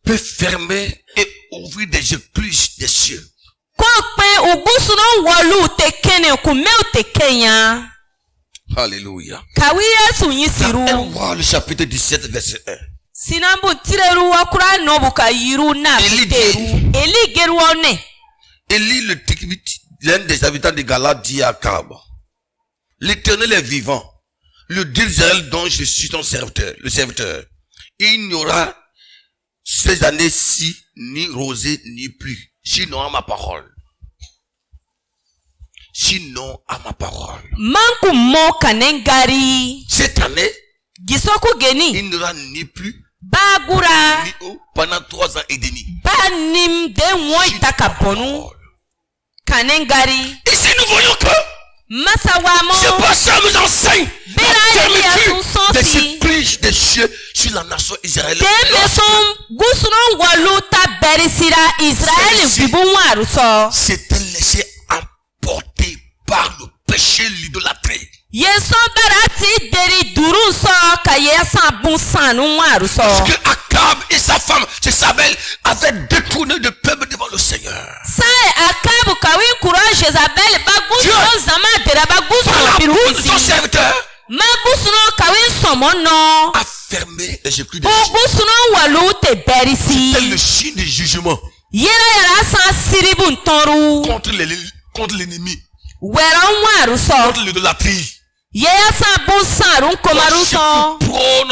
peut fermer et ouvrir des écluses des cieux. Kokpe ugusuno walu tekene kumeu tekenya. Alléluia. Kawi Yesu Dans nyisiru. 1 Roi, le chapitre 17, verset 1. Sinambu tireru wakura nobuka yiru na Eli fiteru. dit. Eli geru one. Élie le Tiquimite, l'un des habitants de Galate, dit à Akab, l'Éternel est vivant, le Dieu d'Israël dont je suis ton serviteur, le serviteur. Il n'y aura ces années-ci ni rosée ni pluie, sinon à ma parole. Sinon à ma parole. Manku mo kanengari. Cette année, Gisoku geni. il n'y aura ni pluie, Bagura. ni eau pendant 3 ans et demi. Banim de moi Sinon à ma takabonu. parole. Kanengari. Ici nous voyons que Masawamo. c'est pas ça nous enseigne Bira la Elia fermeture son des sensi. écluses des cieux sur la nation israélienne. Deme son gusuno walu ta berisira Israel Celui-ci. bibunwaru so. S'était laissé emporter par le péché, l'idolâtrie. Yeso barati deri durun so ka yesa bunsanu waru so. Parce que Akab et sa femme, Jézabel, avaient détourné le peuple devant le Seigneur. Sai akabu kawi kuro Jezabel bagusuno zama dera Par bagusuno la bouche de biruzi. son serviteur, Magusuno kawi somono. a fermé les écluses des cieux. Ugusuno walu te berisi. C'est le signe du jugement Yera yara sa siribun toru. contre l'ennemi, Wera waru so. contre l'idolâtrie. Yesa bunsaru komaru Je so. prône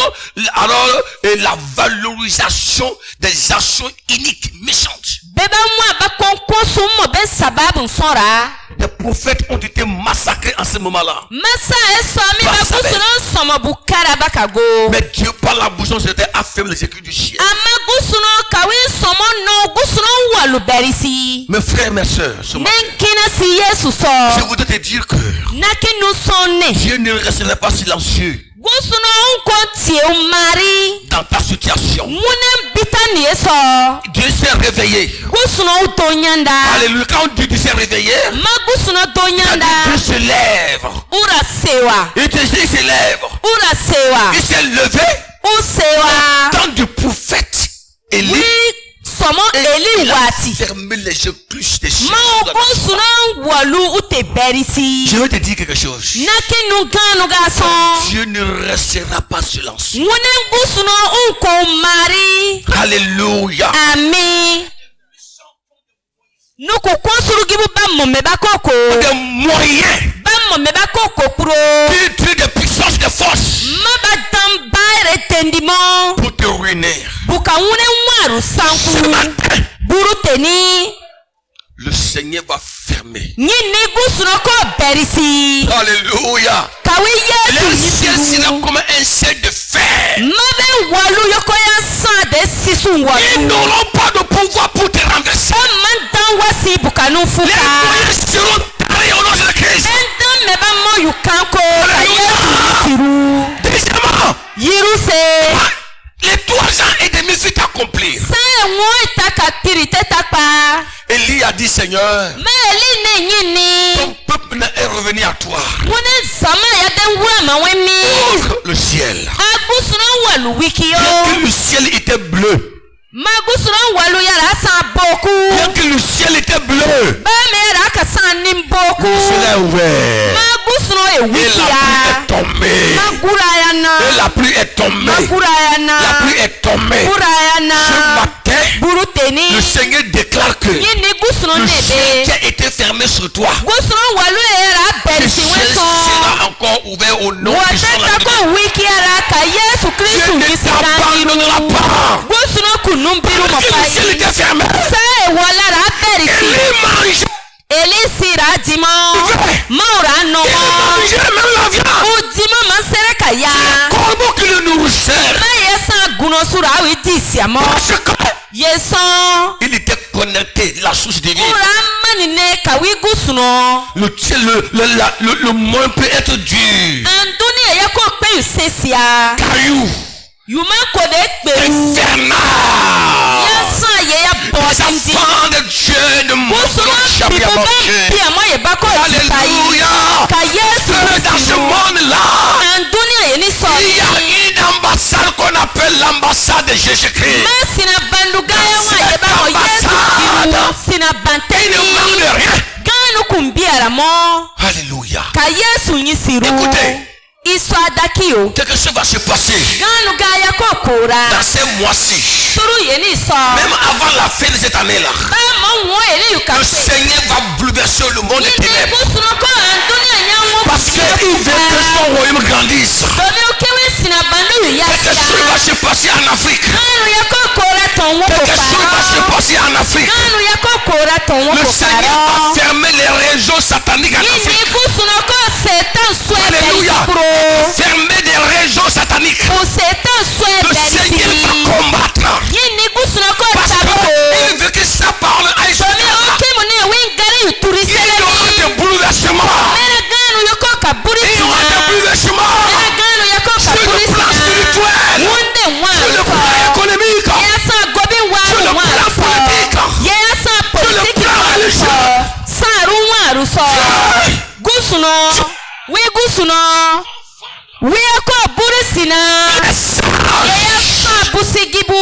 alors la valorisation des actions iniques, méchantes. Beba mwa ba konkosu mo be sababu nsora. Les prophètes ont été massacrés en ce moment-là. Masa eswami ba Basabe. gusuno somo bukara bakago. Mais Dieu, par la bouche, c'était affermi les écluses du ciel. Ama gusuno kawi somo no gusuno walu berisi. Mes frères, mes sœurs, ce matin, Nenkina si Yesu so. je voudrais te dire que Nakinu sonne. Dieu ne resterait pas silencieux Gusuno unkontie umari. dans ta situation. Munem bitani eso. Dieu s'est réveillé. Gusuno utonyanda. Alléluia. Quand Dieu s'est réveillé, Ma gusuno tonyanda. Dieu se lève. Ura sewa. Et Dieu se lève. Ura sewa. Il s'est levé Usewa. dans du prophète Élie. Wi somo Eli Il a wati. fermé les écluses des cieux. Ma gusuno walu ute berisi. Je vais te dire quelque chose. Nakinu ganu gason. Dieu ne restera pas silencieux. Munem gusuno unko umari. Alléluia. Ami. Nuku konsuru gibu bammo meba koko. Des moyens Bammo meba koko kuro. qui tuent des puissances, des forces Mabadam bare tendimo. pour te ruiner. Buka wune waru Ce sanku. matin, Buru teni. le Seigneur Seigneur va fermer. nyini gusuno ko berisi Alléluia. kawi Le yesu ciel nyisiru sera comme un ciel de fer. mabe walu yoko ya san de sisu Ils walu n'auront pas de pouvoir pour te renverser. mandan wasi bukanu Les fuka moyens seront tarés au nom de Christ. endan meba mo yukanko ka Alléluia. yesu nyisiru Deuxièmement, yiruse les 3 ans et demi fut accomplir. sai wo itaka kirite takpa Élie a dit, Seigneur, meli ne nyini ton peuple est revenu à toi. wone sama ya de wura ma wemi Ouvre le ciel. agusuno walu wiki Bien yo que le ciel était bleu. magusuno walu yara san boku Bien que le ciel était bleu. ba me yara ka san nim Le boku ciel est ouvert. magusuno e Et la pluie wikia est tombée. magura Et yana la pluie est tombée. magura yana La pluie est tombée. magura Ce yana matin, buru teni le Seigneur déclare que yini gusuno le ciel qui nebe a été fermé sur toi, gusuno walu yara le berisi ciel weso sera encore ouvert au nom du Seigneur. wataka ko wiki yara ka yesu kristu Dieu ne t'abandonnera nisirangiru pas. gusuno kunumbiru Parce que le ciel mopai était fermé. sai walara berisi Il mange. elisira dimo maura Il nomo mangeait même la viande. udimo mansere kaya Corbeau qui le nourrissait. maye san gunosura awi disiamo Parce que yeson il était connecté, la source de vie. ura manine kawi gusuno Le ciel, le moins peut être dur. anduni eye ko pe usesia Caillou. yuma ko de peru Infernal. yesan ye ya Les bodindi enfants de Dieu ne mangent gusuno jamais à bibo ba manger. bi amo ye ba ko tipai Alléluia. ka yesu Dans ce kristu monde-là, anduni eye ni so il y a une ambassade qu'on appelle l'ambassade de Jésus-Christ. sina banduga ya wa ye ba ko yesu kiru sina Il ne banteni manque de rien. ganu kumbiara mo Alléluia. ka yesu nyisiru Écoutez. iso adaki o Quelque chose va se passer ganu ga ya ko kora dans ces mois-ci. turu ye ni so Même avant la fin de cette année-là. ba mo wo ele yuka Le Seigneur va bouleverser le monde des ni ténèbres. busuno ko anduni anya wo Parce qu'il veut que son royaume grandisse. domi o kewe sina bandu ya Quelque chose va se passer en Afrique. ganu ya ko kora ton wo Quelque chose va se ko passer en Afrique. ganu ya ko kora ton wo Le ko Seigneur va fermer les réseaux sataniques en ni Afrique. busuno ko setan swe Alléluia. pro Fermer des réseaux sataniques. o setan swe Le Seigneur va combattre. ni busuno ko Parce tabu qu'il veut que sa parole aille sur domi o terre. kemu ni wingari Il uturisele y aura des bouleversements. mere ganu yako Il y kaburisi aura des bouleversements. mere ganu yako Sur le kaburisi plan spirituel. wunde Sur le plan nwa économique. yasa gobi Sur le waru plan nwa politique. yasa politiki plan religieux. saru nwaru so gusuno wi gusuno wi ako burisina yasa busigibu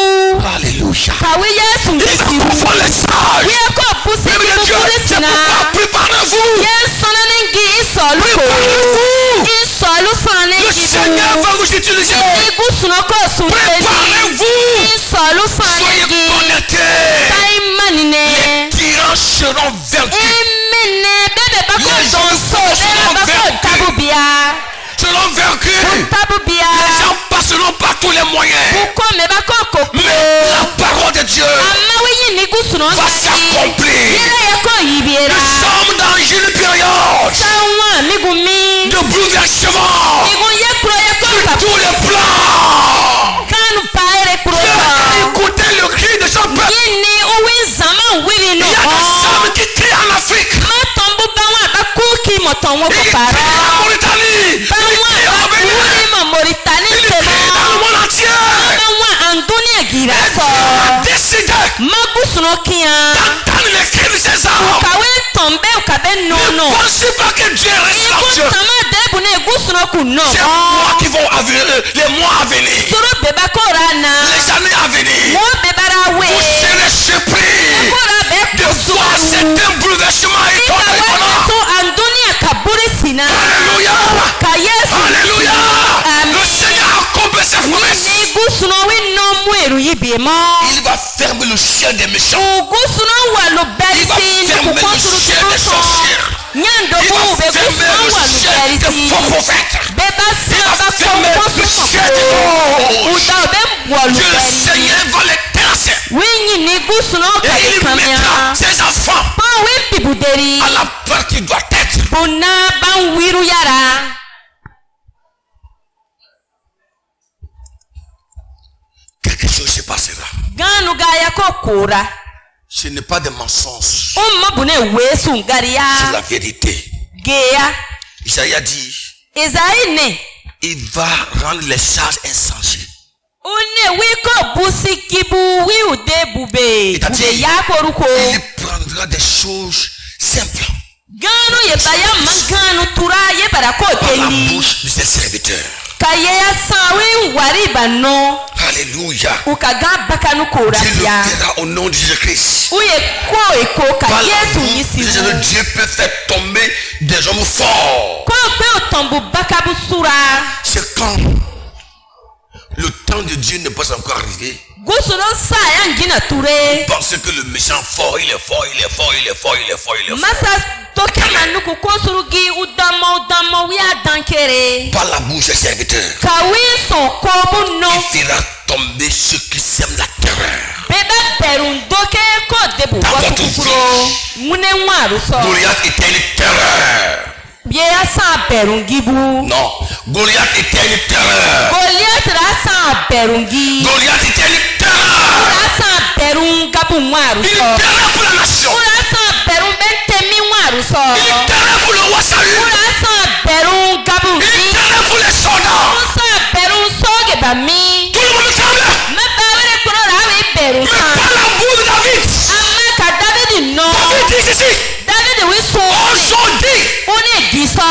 Alléluia. kawi yesu Il va ngisiru confondre les sages. wi ako Même busigibu le Dieu, c'est burisina pourquoi préparez-vous. yesu nanengi isolu ko Préparez-vous. isolu Le fanengi Seigneur va vous utiliser. igusuno ko sunpeni Préparez-vous. isolu Soyez fanengi connectés. taimanine Les tyrans seront vaincus. emene bebe bako Les donso gens bebe seront bako vaincus. tabubia Seront vaincus. tabubia Les gens passeront par tous les moyens. bukome bako koko Mais la parole de Dieu amawe yini gusuno va s'accomplir. yere yako yibiera Nous sommes dans une période sanwa migumi de bouleversement migun ye kuro yako sur tous les plans. kanu paere kuro yako Écoutez le cri de son peuple. yini uwi zama wiri Il no y a des hommes qui crient en Afrique. matombu bawa bakuki motonwo Il crie kokara en Mauritanie. Il bawa crie en Bénin. bakuri mo moritani Il crie dans le temo monde entier. bawa anduni agira Et so Dieu a décidé magusuno kiya d'entendre les cris de ces hommes. kawe tombe ukabe Ne nono pensez pas que Dieu reste silencieux. ikutama debu ne gusuno kuno C'est moi qui vont les mois à venir. suru beba korana Les années à venir. mo bebara we Vous serez surpris kora be de voir certains bouleversements et ton kawe étonnant. so anduni akaburi sina Alléluia. ka yesu Alléluia. Le Seigneur a accompli ses promesses. ni gusuno wi no mweru yibiemo Il va fermer le ciel des méchants. ugusuno walu Il va berisi fermer le kukonturu ciel des turuso sorcières. Il nyandobu va be fermer gusuno le walu ciel des berisi faux prophètes. beba Il sina va fermer bakomosu le ciel des anges. uda be walu Dieu le berisi Seigneur va les terrasser. winyi ni gusuno Et il mettra kayikamya ses enfants pa wi bibude kora. Ce n'est pas des mensonges. Mabune wesu ngaria. C'est la vérité. Geya. Isaïe a dit. Isaïe ne. Il va rendre les charges insensées. Une wiko busi kibu wi ude bube. Il prendra des choses simples. Gano yebaya mangano tura yebara ko Par la kendi. bouche de ses serviteurs. Kayeya sawi wariba no. Alléluia. Ukaga bakanu Dieu le korasia. fera au nom de Jésus-Christ. Uye ko eko ka Par la Yesu bouche de yisiwu. Jésus, Dieu peut faire tomber des hommes forts. Ko pe otombu bakabu sura. C'est quand le temps de Dieu n'est pas encore arrivé. Gusuno sa ya ngina ture. Parce que le méchant fort, il est fort, il est fort, il est fort, il est fort, il est fort. Masa toke manuku kosurugi udamo wi adankere. Par la bouche des serviteurs, Kawi son kobu no. il fera tomber ceux qui sèment la terreur. Bebe berundoke ko debu Dans wasu votre kukuro. Mune waru so. Goliath était une terreur. Bieya sa berungibu. Non, Goliath était une terreur. Goliath rasa berungi. Goliath était une terreur. Rasa berungabu waru Une so. terreur pour la nation. Rasa berumbentemi waru so. Une terreur pour le roi Saül. Rasa berungabu Une vi. terreur pour les soldats. Rasa berunsoge bami. Tout le monde semble. Mabawere kuro rawe Mais berusa. par la bouche de David. Amma ka David no. David dit ceci. David wi so. Aujourd'hui, One gisa.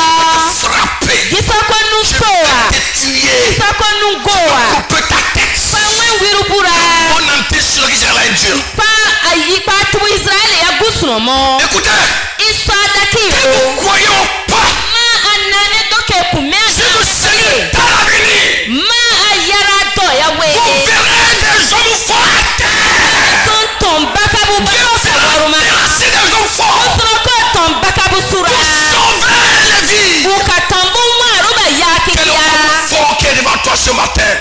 frappé. Gisa ko nu soa. T'es tué. Gisa ko nu goa. Coupe ta tête. Pa wen wirubura. On entend sur Israël Dieu. Pa ayi pa tu Israel ya gusuno mo. Écoutez, Isa daki ne o. croyons pas. Ma anane doke kume Si vous saignez anane. dans l'avenir, Ma ayara do ya vous we. verrez des hommes forts à terre. Son ton bakabu Dieu bakabu fera waruma. terrasser des hommes forts. Son ko ton bakabu sura. Sauver les vies. Buka tambu waruba ya Quel kiya. homme fort qui est devant toi ce matin?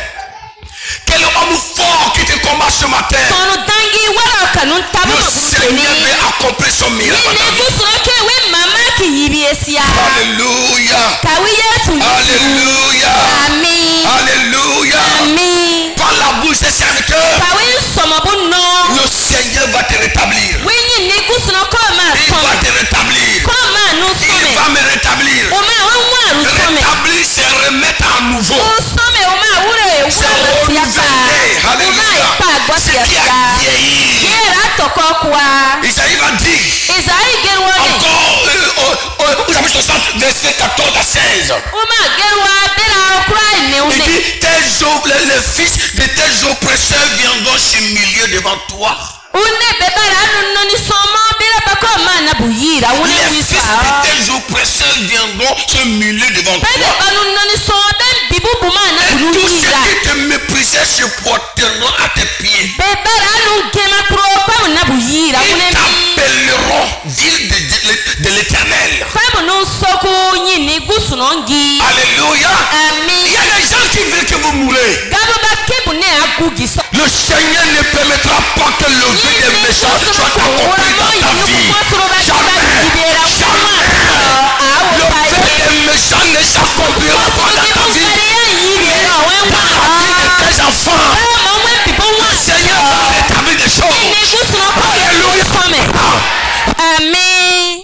Quel homme fort qui te combat ce matin? Tonu dangi wala kanun tabu Le Seigneur mabuseni. veut accomplir son miracle dans ta Ni vie. gusuno ke we mama ki yibi esia. Alléluia. Kawi Yesu yisiwu. Alléluia. Ami. Alléluia. Ami. Par la bouche des serviteurs, Kawi somobu no. le Seigneur va te rétablir. Winyi ni gusuno ko ma Il va some. te rétablir. Ko ma nu Il some. va me rétablir. O ma waru some. Rétablir, c'est remettre à nouveau. O some o ma wure C'est wura renouveler. masiaka. O ma Alléluia. ipa Ce qui agbasiaka. a vieilli. Yera toko kwa. Isaïe va dire. Isaïe gerwane. Encore, vous avez 60, verset 14 à 16. O ma gerwa bera okura Il neune. dit, les fils de tes oppresseurs viendront s'humilier devant toi. Une bebara anu noni somo bera bako ma na buyira. Une Les fils wisa. de tes oppresseurs viendront s'humilier devant Bebe toi. banu noni somo ben bibu buma na Et tous buyira. ceux qui te méprisaient se porteront à tes pieds. Bebara anu gema pro pa na buyira. Ils Une t'appelleront ville de l'Éternel. Kwa no soku nyini gusunongi. Alléluia. Il y Ami. a des gens qui veulent que vous mourrez. Gabo ba kebu ne agugi so. Le Seigneur ne permettra pas que le vœu des méchants soit accompli dans ta vie. Jamais. Jamais. Le vœu des méchants ne s'accomplira pas dans ta vie. Dans la vie de tes enfants. Le Seigneur va rétablir des choses. Alléluia. Amen.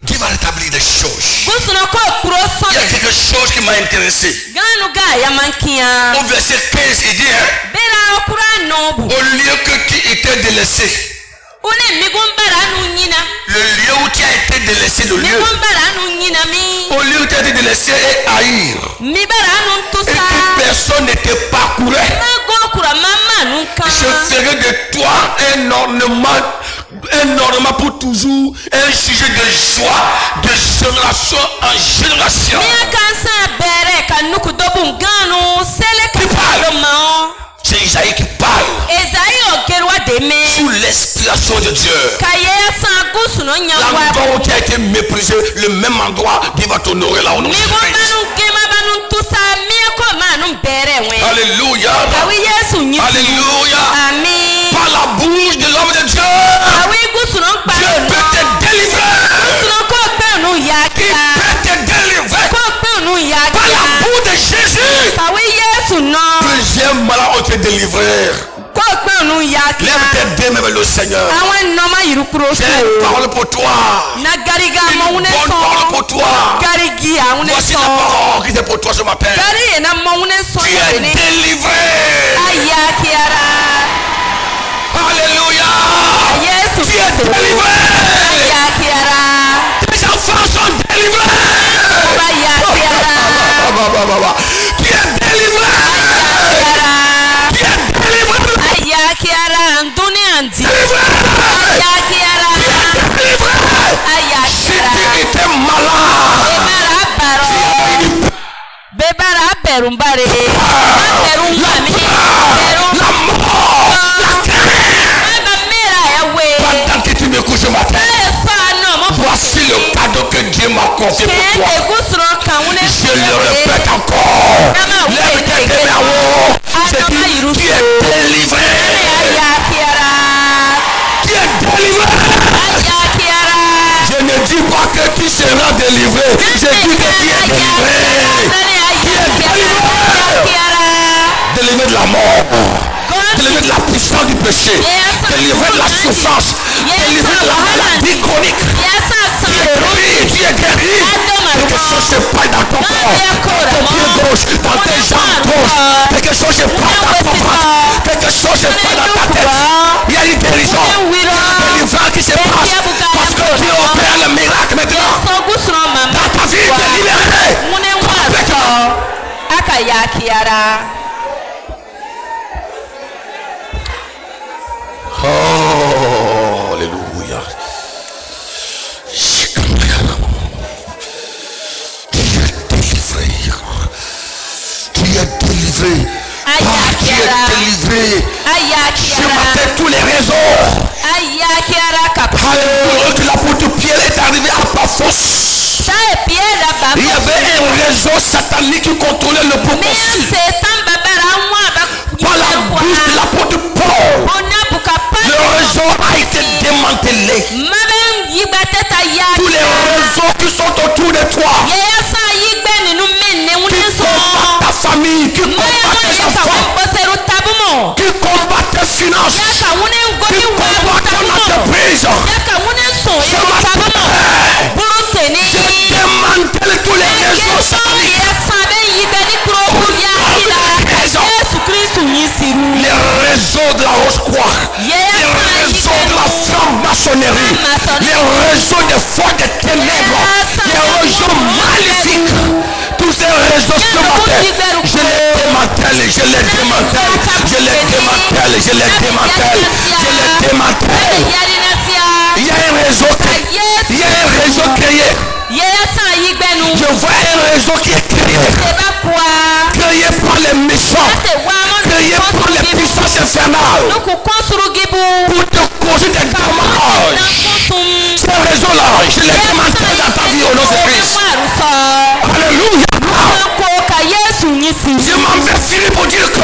Qui va rétablir des choses? Gusuna ko kuro Il y a some. quelque chose qui m'a intéressé. Ganu ga ya mankia. Au verset 15, il dit, hein, Bera okura nobu. au lieu que tu étais délaissé, Une migumbara nu nyina. le lieu où tu as été délaissé, le lieu, Migumbara nu nyina mi. au lieu où tu as été délaissé et haïr, Mibara nu et tusa. que personne ne te parcourait, Mago kura mama nu je kana. ferai de toi un ornement pour toujours, un sujet de joie, de génération en génération. Mia kansa bere kanuku dobu nganu sele Qui parle? kakaloma. C'est Isaïe qui parle Esaïe ogerwa deme. sous l'inspiration de Dieu. Kaye sa gusuno nyangwa. L'endroit où tu as été méprisé, le même endroit qui va t'honorer là au nom de Migo Jésus. manu gema banu tusa mia ko manu bere we. Alléluia. Kawi Yesu nyisi. Alléluia. Amen. Par la bouche de l'homme de Dieu, Kawi gusuno Dieu kparo peut no. te délivrer. Gusuno ko pe nu Il yaka. peut te délivrer. Ko pe nu Par la yaka. bouche de Jésus. Kawi Yesu no. Plusieurs malades ont été délivrés. Ko pe nu yaka. Lève tes deux mains Alléluia Seigneur. J'ai une parole pour toi. Une bonne parole pour toi. Voici la parole qui est pour toi ce matin. Tu es délivré. Alléluia. Tu es délivré. Tes enfants sont délivrés. Tu es délivré. Tu es délivré. Si tu étais malade, la mort, pendant que tu m'écoutes ce matin, voici le cadeau que Dieu m'a confié pour toi. Je le répète encore. Lève tes deux mains en haut. Je dis, tu es délivré. Tu es délivré. Je ne dis pas que tu seras délivré. Je dis que tu es délivré. Tu es délivré. Délivré de la mort. Délivré de la puissance du péché. Délivré de la souffrance. Délivré de la maladie chronique. Tu es guéri. Quelque chose se passe dans ton corps, dans ton pied gauche, dans tes jambes gauches. Quelque chose se passe dans ton ventre. Quelque chose se passe dans ta tête. Il y a une guérison. Délivrance qui se passe. Parce que Dieu opère le miracle maintenant. Dans ta vie, tu es libéré. Complètement. Oh, alléluia. Tu es délivré. Tu es délivré. Ce matin, tous les réseaux. Alléluia, que l'apôtre Pierre est arrivé à Paphos. Il y avait un réseau satanique qui contrôlait le prophétie. Par la bouche de l'apôtre Paul, le réseau a été démantelé. Tous les réseaux qui sont autour de toi, qui combattent ta famille, qui combattent tes enfants, qui combattent tes finances, qui combattent ton entreprise. Ce matin, je démantèle tous les réseaux sataniques. Les réseaux de la Roche-Croix, les réseaux de la franc-maçonnerie, les réseaux des forces des ténèbres, les réseaux maléfiques, tous ces réseaux ce matin, je les démantèle, je les démantèle, je les démantèle, je les démantèle, je les démantèle. Il y a un réseau créé, il y a un réseau créé. Je vois un réseau qui est créé par les méchants, créé par les puissances infernales pour te causer des dommages. Ce réseau-là, je les démantèle dans ta vie au nom de Christ. Alléluia. Je m'en vais finir pour dire que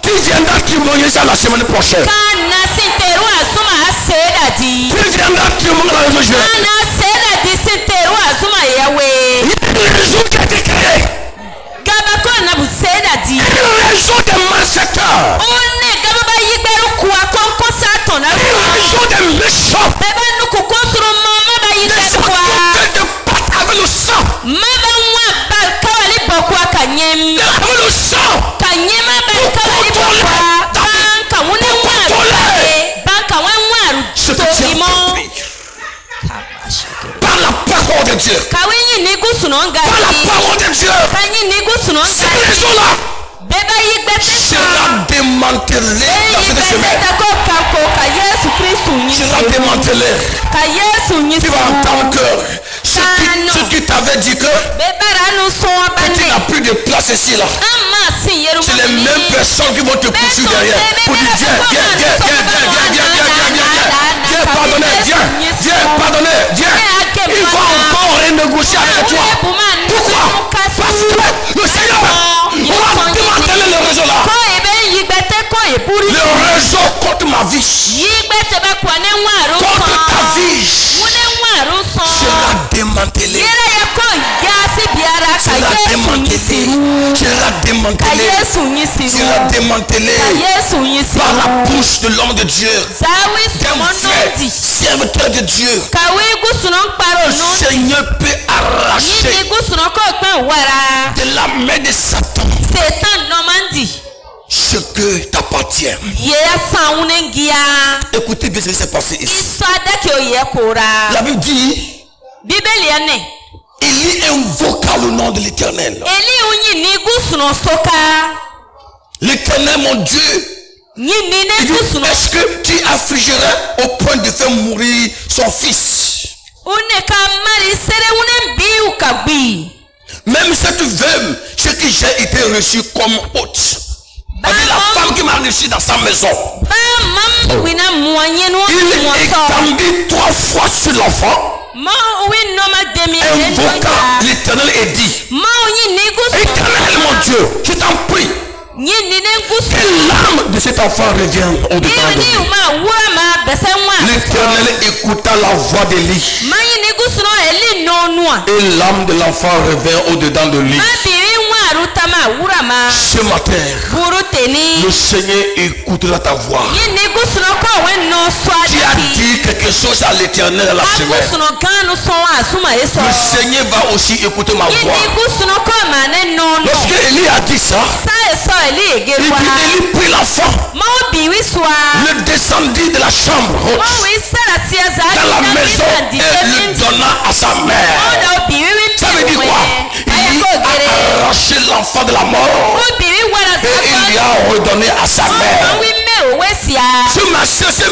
tu viendras témoigner ça la semaine prochaine. Tu viendras témoigner la semaine prochaine. Il y a un réseau qui a été créé. Un réseau de malfaiteurs. Un réseau de méchants. Des gens de battre avec le sang. Avec le sang. Ce que tu as compris. Par la parole de Dieu. Par la parole de Dieu. Ce réseau-là sera démantelé dans cette semaine. Sera démantelé. Tu vas entendre que ce qui t'avait dit que tu n'as plus de place ici là. C'est les mêmes personnes qui vont te poursuivre derrière pour dire viens pardonner, viens pardonner, viens. Il va encore renégocier avec toi. Pourquoi? Parce que le Seigneur, on va démanteler le réseau là. Le réseau contre ma vie, contre ta vie, sera démantelé. yesu nyisiru Sera démantelé yesu nyisiru par la bouche de l'homme de Dieu. zawi D'un sumo vrai nondi serviteur de Dieu. kawi gusuno kparo Le nondi Seigneur peut arracher yini gusuno ko pe wara de la main de Satan setan nomandi ce que t'appartient. ye saune ngia Écoutez bien ce qui s'est passé ici. isada ke oye kora La Bible dit, bibeli ane Élie invoqua le nom de l'Éternel. eli unyi ni gusuno soka L'Éternel, mon Dieu, nyini il ne dit, gusuno est-ce que tu affligerais au point de faire mourir son fils? une ka mari sere une bi ukagbi Même cette veuve, ce que j'ai été reçu comme hôte. C'est la femme qui m'a reçu dans sa maison. ba mam wina moanye no Il moso étendit 3 fois sur l'enfant, mo win no ma demi invoqua l'Éternel et dit, mo unyi ni gusuno Éternel, mon Dieu, je t'en prie, nyini ne que gusuno l'âme de cet enfant revienne au-dedans de ni lui. ma wura ma bese nwa L'Éternel écouta la voix d'Élie. mayi ni gusuno eli no nua Et l'âme de l'enfant revint au-dedans de lui. ma biri nwa rutama wura ma Ce matin, buru teni le Seigneur écoutera ta voix. nyini gusuno ko we no Tu as swadi dit quelque chose à l'Éternel la semaine. gusuno kanu so asuma eso Le Seigneur va aussi écouter ma voix. nyini gusuno ko ma ne no no Lorsque Élie a dit ça, sa eso eli il egerwa dit, Élie prit l'enfant, mo biwi swa le descendit de la chambre mo haute wi sara sia za dans la maison et le donna à sa mère. o biwi wi Ça veut dire quoi? Élie a arraché l'enfant de la mort o biwi wara et il lui sa a redonné à sa mo mère. wi me o wesia Ce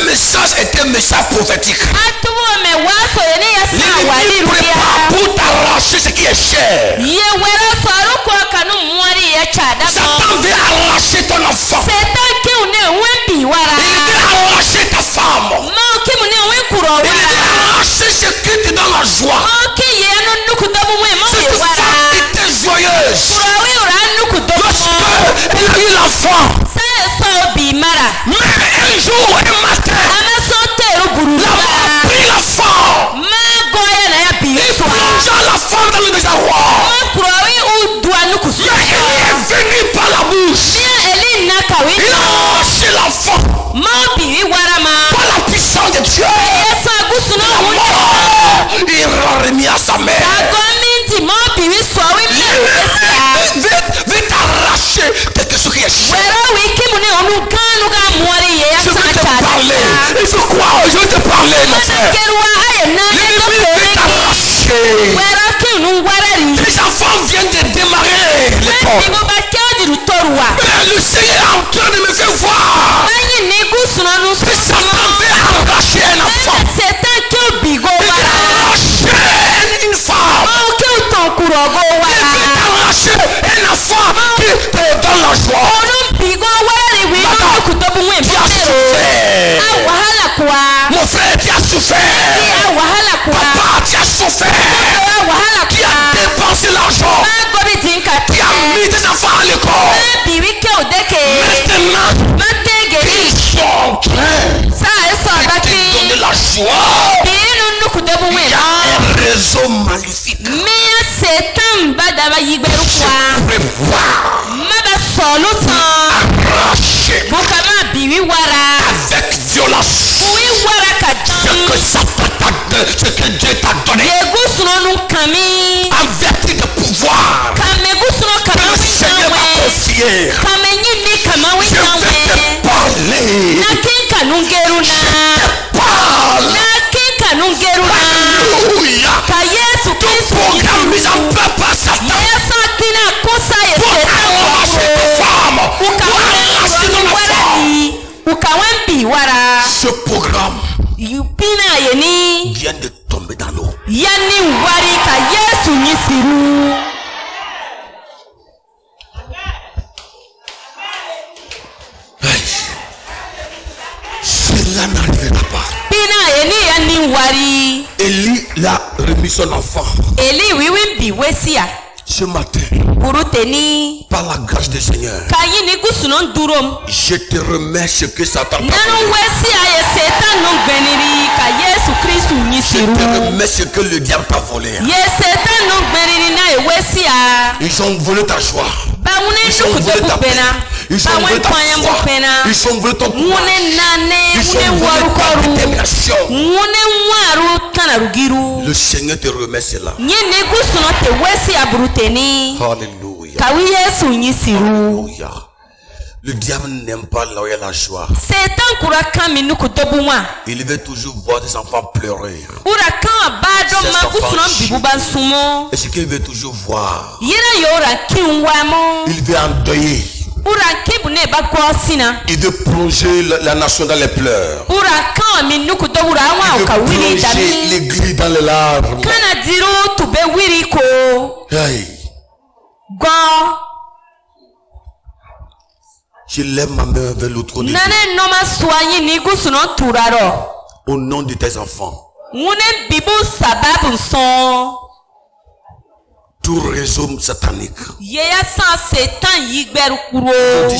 message était un message prophétique. atuwo me wa so ni ya sa wa L'ennemi ni prépare ruya pour t'arracher ce qui est cher. ye wera faru ko kanu mwari ya chada Satan veut arracher ton enfant. setan ki une wembi Il wara veut arracher ta femme. mo ki mu ne we kuro Il veut wara arracher ce qui te donne la joie. mo ki ye no nuku dobu we mo Cette ye wara femme était joyeuse. kuro we ura nuku dobu mo Lorsqu'elle a eu l'enfant. sa so bi mara Mais un jour, un matin, ama so teru buru la mort a pris l'enfant. ma goya na ya bi Il so plongea l'enfant dans le désarroi. ma kuro we u dua nuku so Mais il est venu par la bouche. ni eli na ka we Il a arraché l'enfant ma bi wara ma par la puissance de Dieu. esa gusuno La wu mort, il l'a remis à sa mère. agominti mo bi wi so we me wesia Veut t'arracher quelque chose qui est cher. wera wi ki mu ne onu kanu ga mwari ye ya Je sa veux te chada parler. Il faut croire. Je veux te parler, mon frère. kerwa aye na ne to L'ennemi veut fere t'arracher. wera ki nu warari Les enfants viennent de démarrer l'école. Bigo ba kedi rutorwa Mais le Seigneur est en train de me faire voir. ayi ni gusuno nu Que Satan veut arracher un enfant. setan ki o bigo Il veut wara arracher une femme. o ki o ton kurogo Il wara veut arracher un enfant qui te donne la joie. onu bigo warari wi no Madame, kutobu we tu as mo souffert. a wahala kwa Mon frère, tu as souffert. a wahala kwa Papa, tu as souffert. a wahala Tu kwa as dépensé l'argent. ma gobi dinka Tu as mis tes enfants à l'école. ma biwi ke o deke Maintenant, ma tege ils sont en train sa eso de te baki donner la joie. binu nukudobu Il we y a un réseau maléfique. miya setan badaba yigberu Je kwa prévois maba solu tan arracher bukama biwi wara avec violence wi wara ka ce dan que Satan t'a donné, ce que Dieu t'a donné. yegu sunonu kami En vertu de pouvoir kame gusuno que kama le Seigneur m'a witanwe confié. kame nyini kama Je vais witanwe te parler. na kinka nungeru na Parle. na kinka nungeru na Alléluia. ka yesu kristu Programme mis en place par Satan yesa kina kosa ye pour arracher ta femme, pour arracher ton enfant. ukawembi wara Ce programme yupina yeni vient de tomber dans l'eau. yani wari ka yesu nyisiru Cela n'arrivera pas. pina yeni yani wari Élie l'a remis son enfant. eli wiwimbi wesia Ce matin, kuruteni par la grâce du Seigneur, kayini gusunon durom je te remets ce que Satan t'a nanu donné. wesia ye setan no gbeniri ka yesu kristu Je nyisiru te remets ce que le diable t'a volé. ye setan no gbeniri na ye wesia Ils ont volé ta joie. ba Ils ont volé ta paix. Ils ont volé ta foi. Ils ont volé ton courage. Ils ont volé ta détermination. Le Seigneur te remet cela. Alléluia. Alléluia. Le diable n'aime pas là où il y a la joie. Il veut toujours voir des enfants pleurer. Et ce qu'il veut toujours voir, il veut endeuiller. Il veut plonger la nation dans les pleurs. Il veut plonger l'église dans les larmes. Hey. Je lève ma main vers l'autre côté. Au nom de tes enfants. Tout réseau satanique.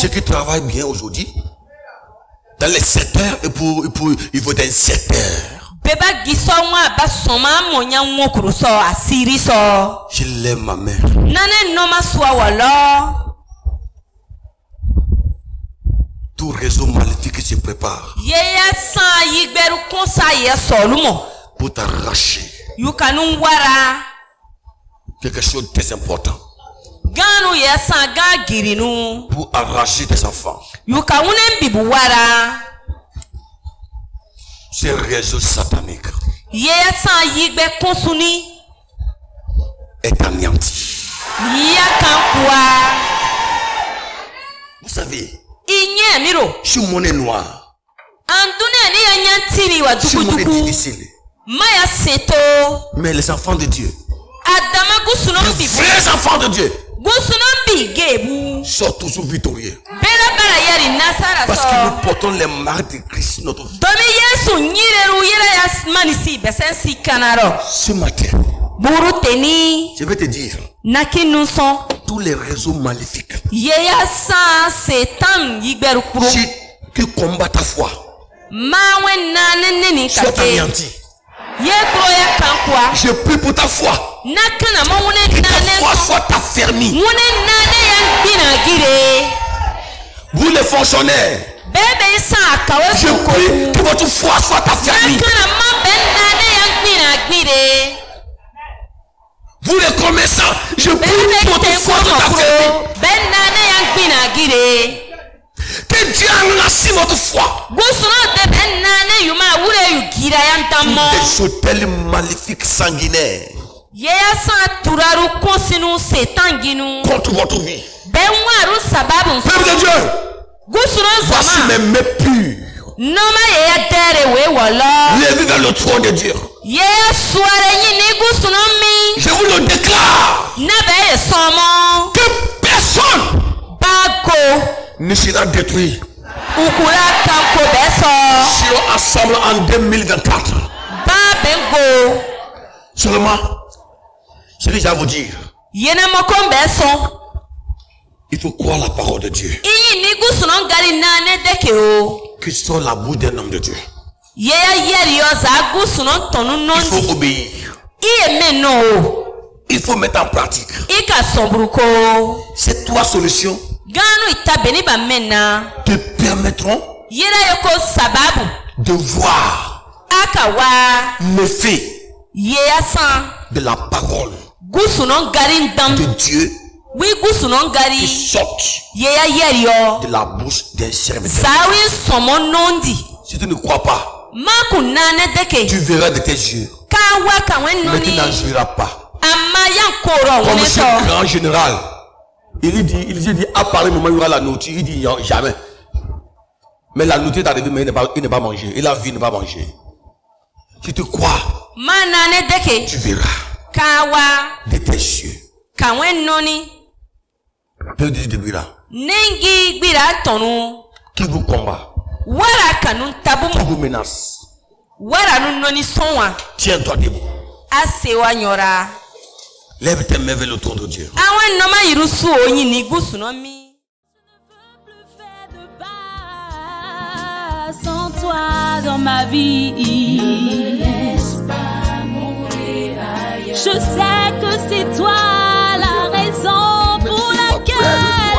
Ceux qui travaillent bien aujourd'hui, dans les secteurs, il faut un secteur. Je lève ma main. Tout réseau maléfique se prépare pour t'arracher quelque chose de très important, pour arracher tes enfants. Ce réseau satanique est anéanti. Vous savez, je suis monnaie noire. Je suis monnaie difficile. Mais les enfants de Dieu, les vrais enfants de Dieu, sont toujours victorieux. Parce que nous portons les marques de Christ notre vie. Ce matin, je vais te dire, tous les réseaux maléfiques qui combattent ta foi soient anéantis. Je prie pour ta foi. Que ta foi soit affermie. Vous les fonctionnaires, je prie que votre foi soit affermie. Vous les commerçants, je prie que votre foi soit affermie. Que Dieu enlace votre foi. Des hôtels maléfiques sanguinaires contre votre vie. Peuple de Dieu, voici mes mains pures. Levez vers le trône de Dieu. Je vous le déclare que personne ne sera détruit si on ensemble en 2024. Seulement, je vais déjà vous dire, il faut croire la parole de Dieu, que sur la bouche d'un homme de Dieu. Il faut obéir. Il faut mettre en pratique ces trois solutions te permettront de voir l'effet de la parole de Dieu qui sortent de la bouche d'un serviteur. Si tu ne crois pas, tu verras de tes yeux, mais tu n'en jouiras pas. Comme ce grand général, il dit à Paris, moment où il y aura la nourriture, il dit jamais. Mais la nourriture est arrivée, mais il n'est pas mangé. Il a vu, il n'est pas mangé. Si tu crois, tu verras de tes yeux. Peu de début là. Qui vous combat? Qui vous menace? Tiens-toi debout. Lève tes mains vers le trône de Dieu. Sans toi dans ma vie, je sais que c'est toi la raison pour laquelle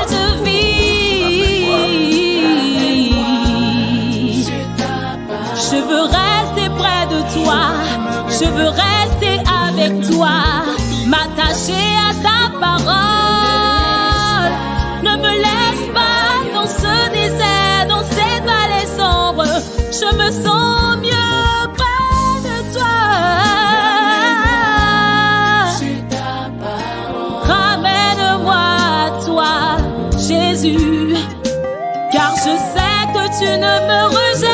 ne me rejette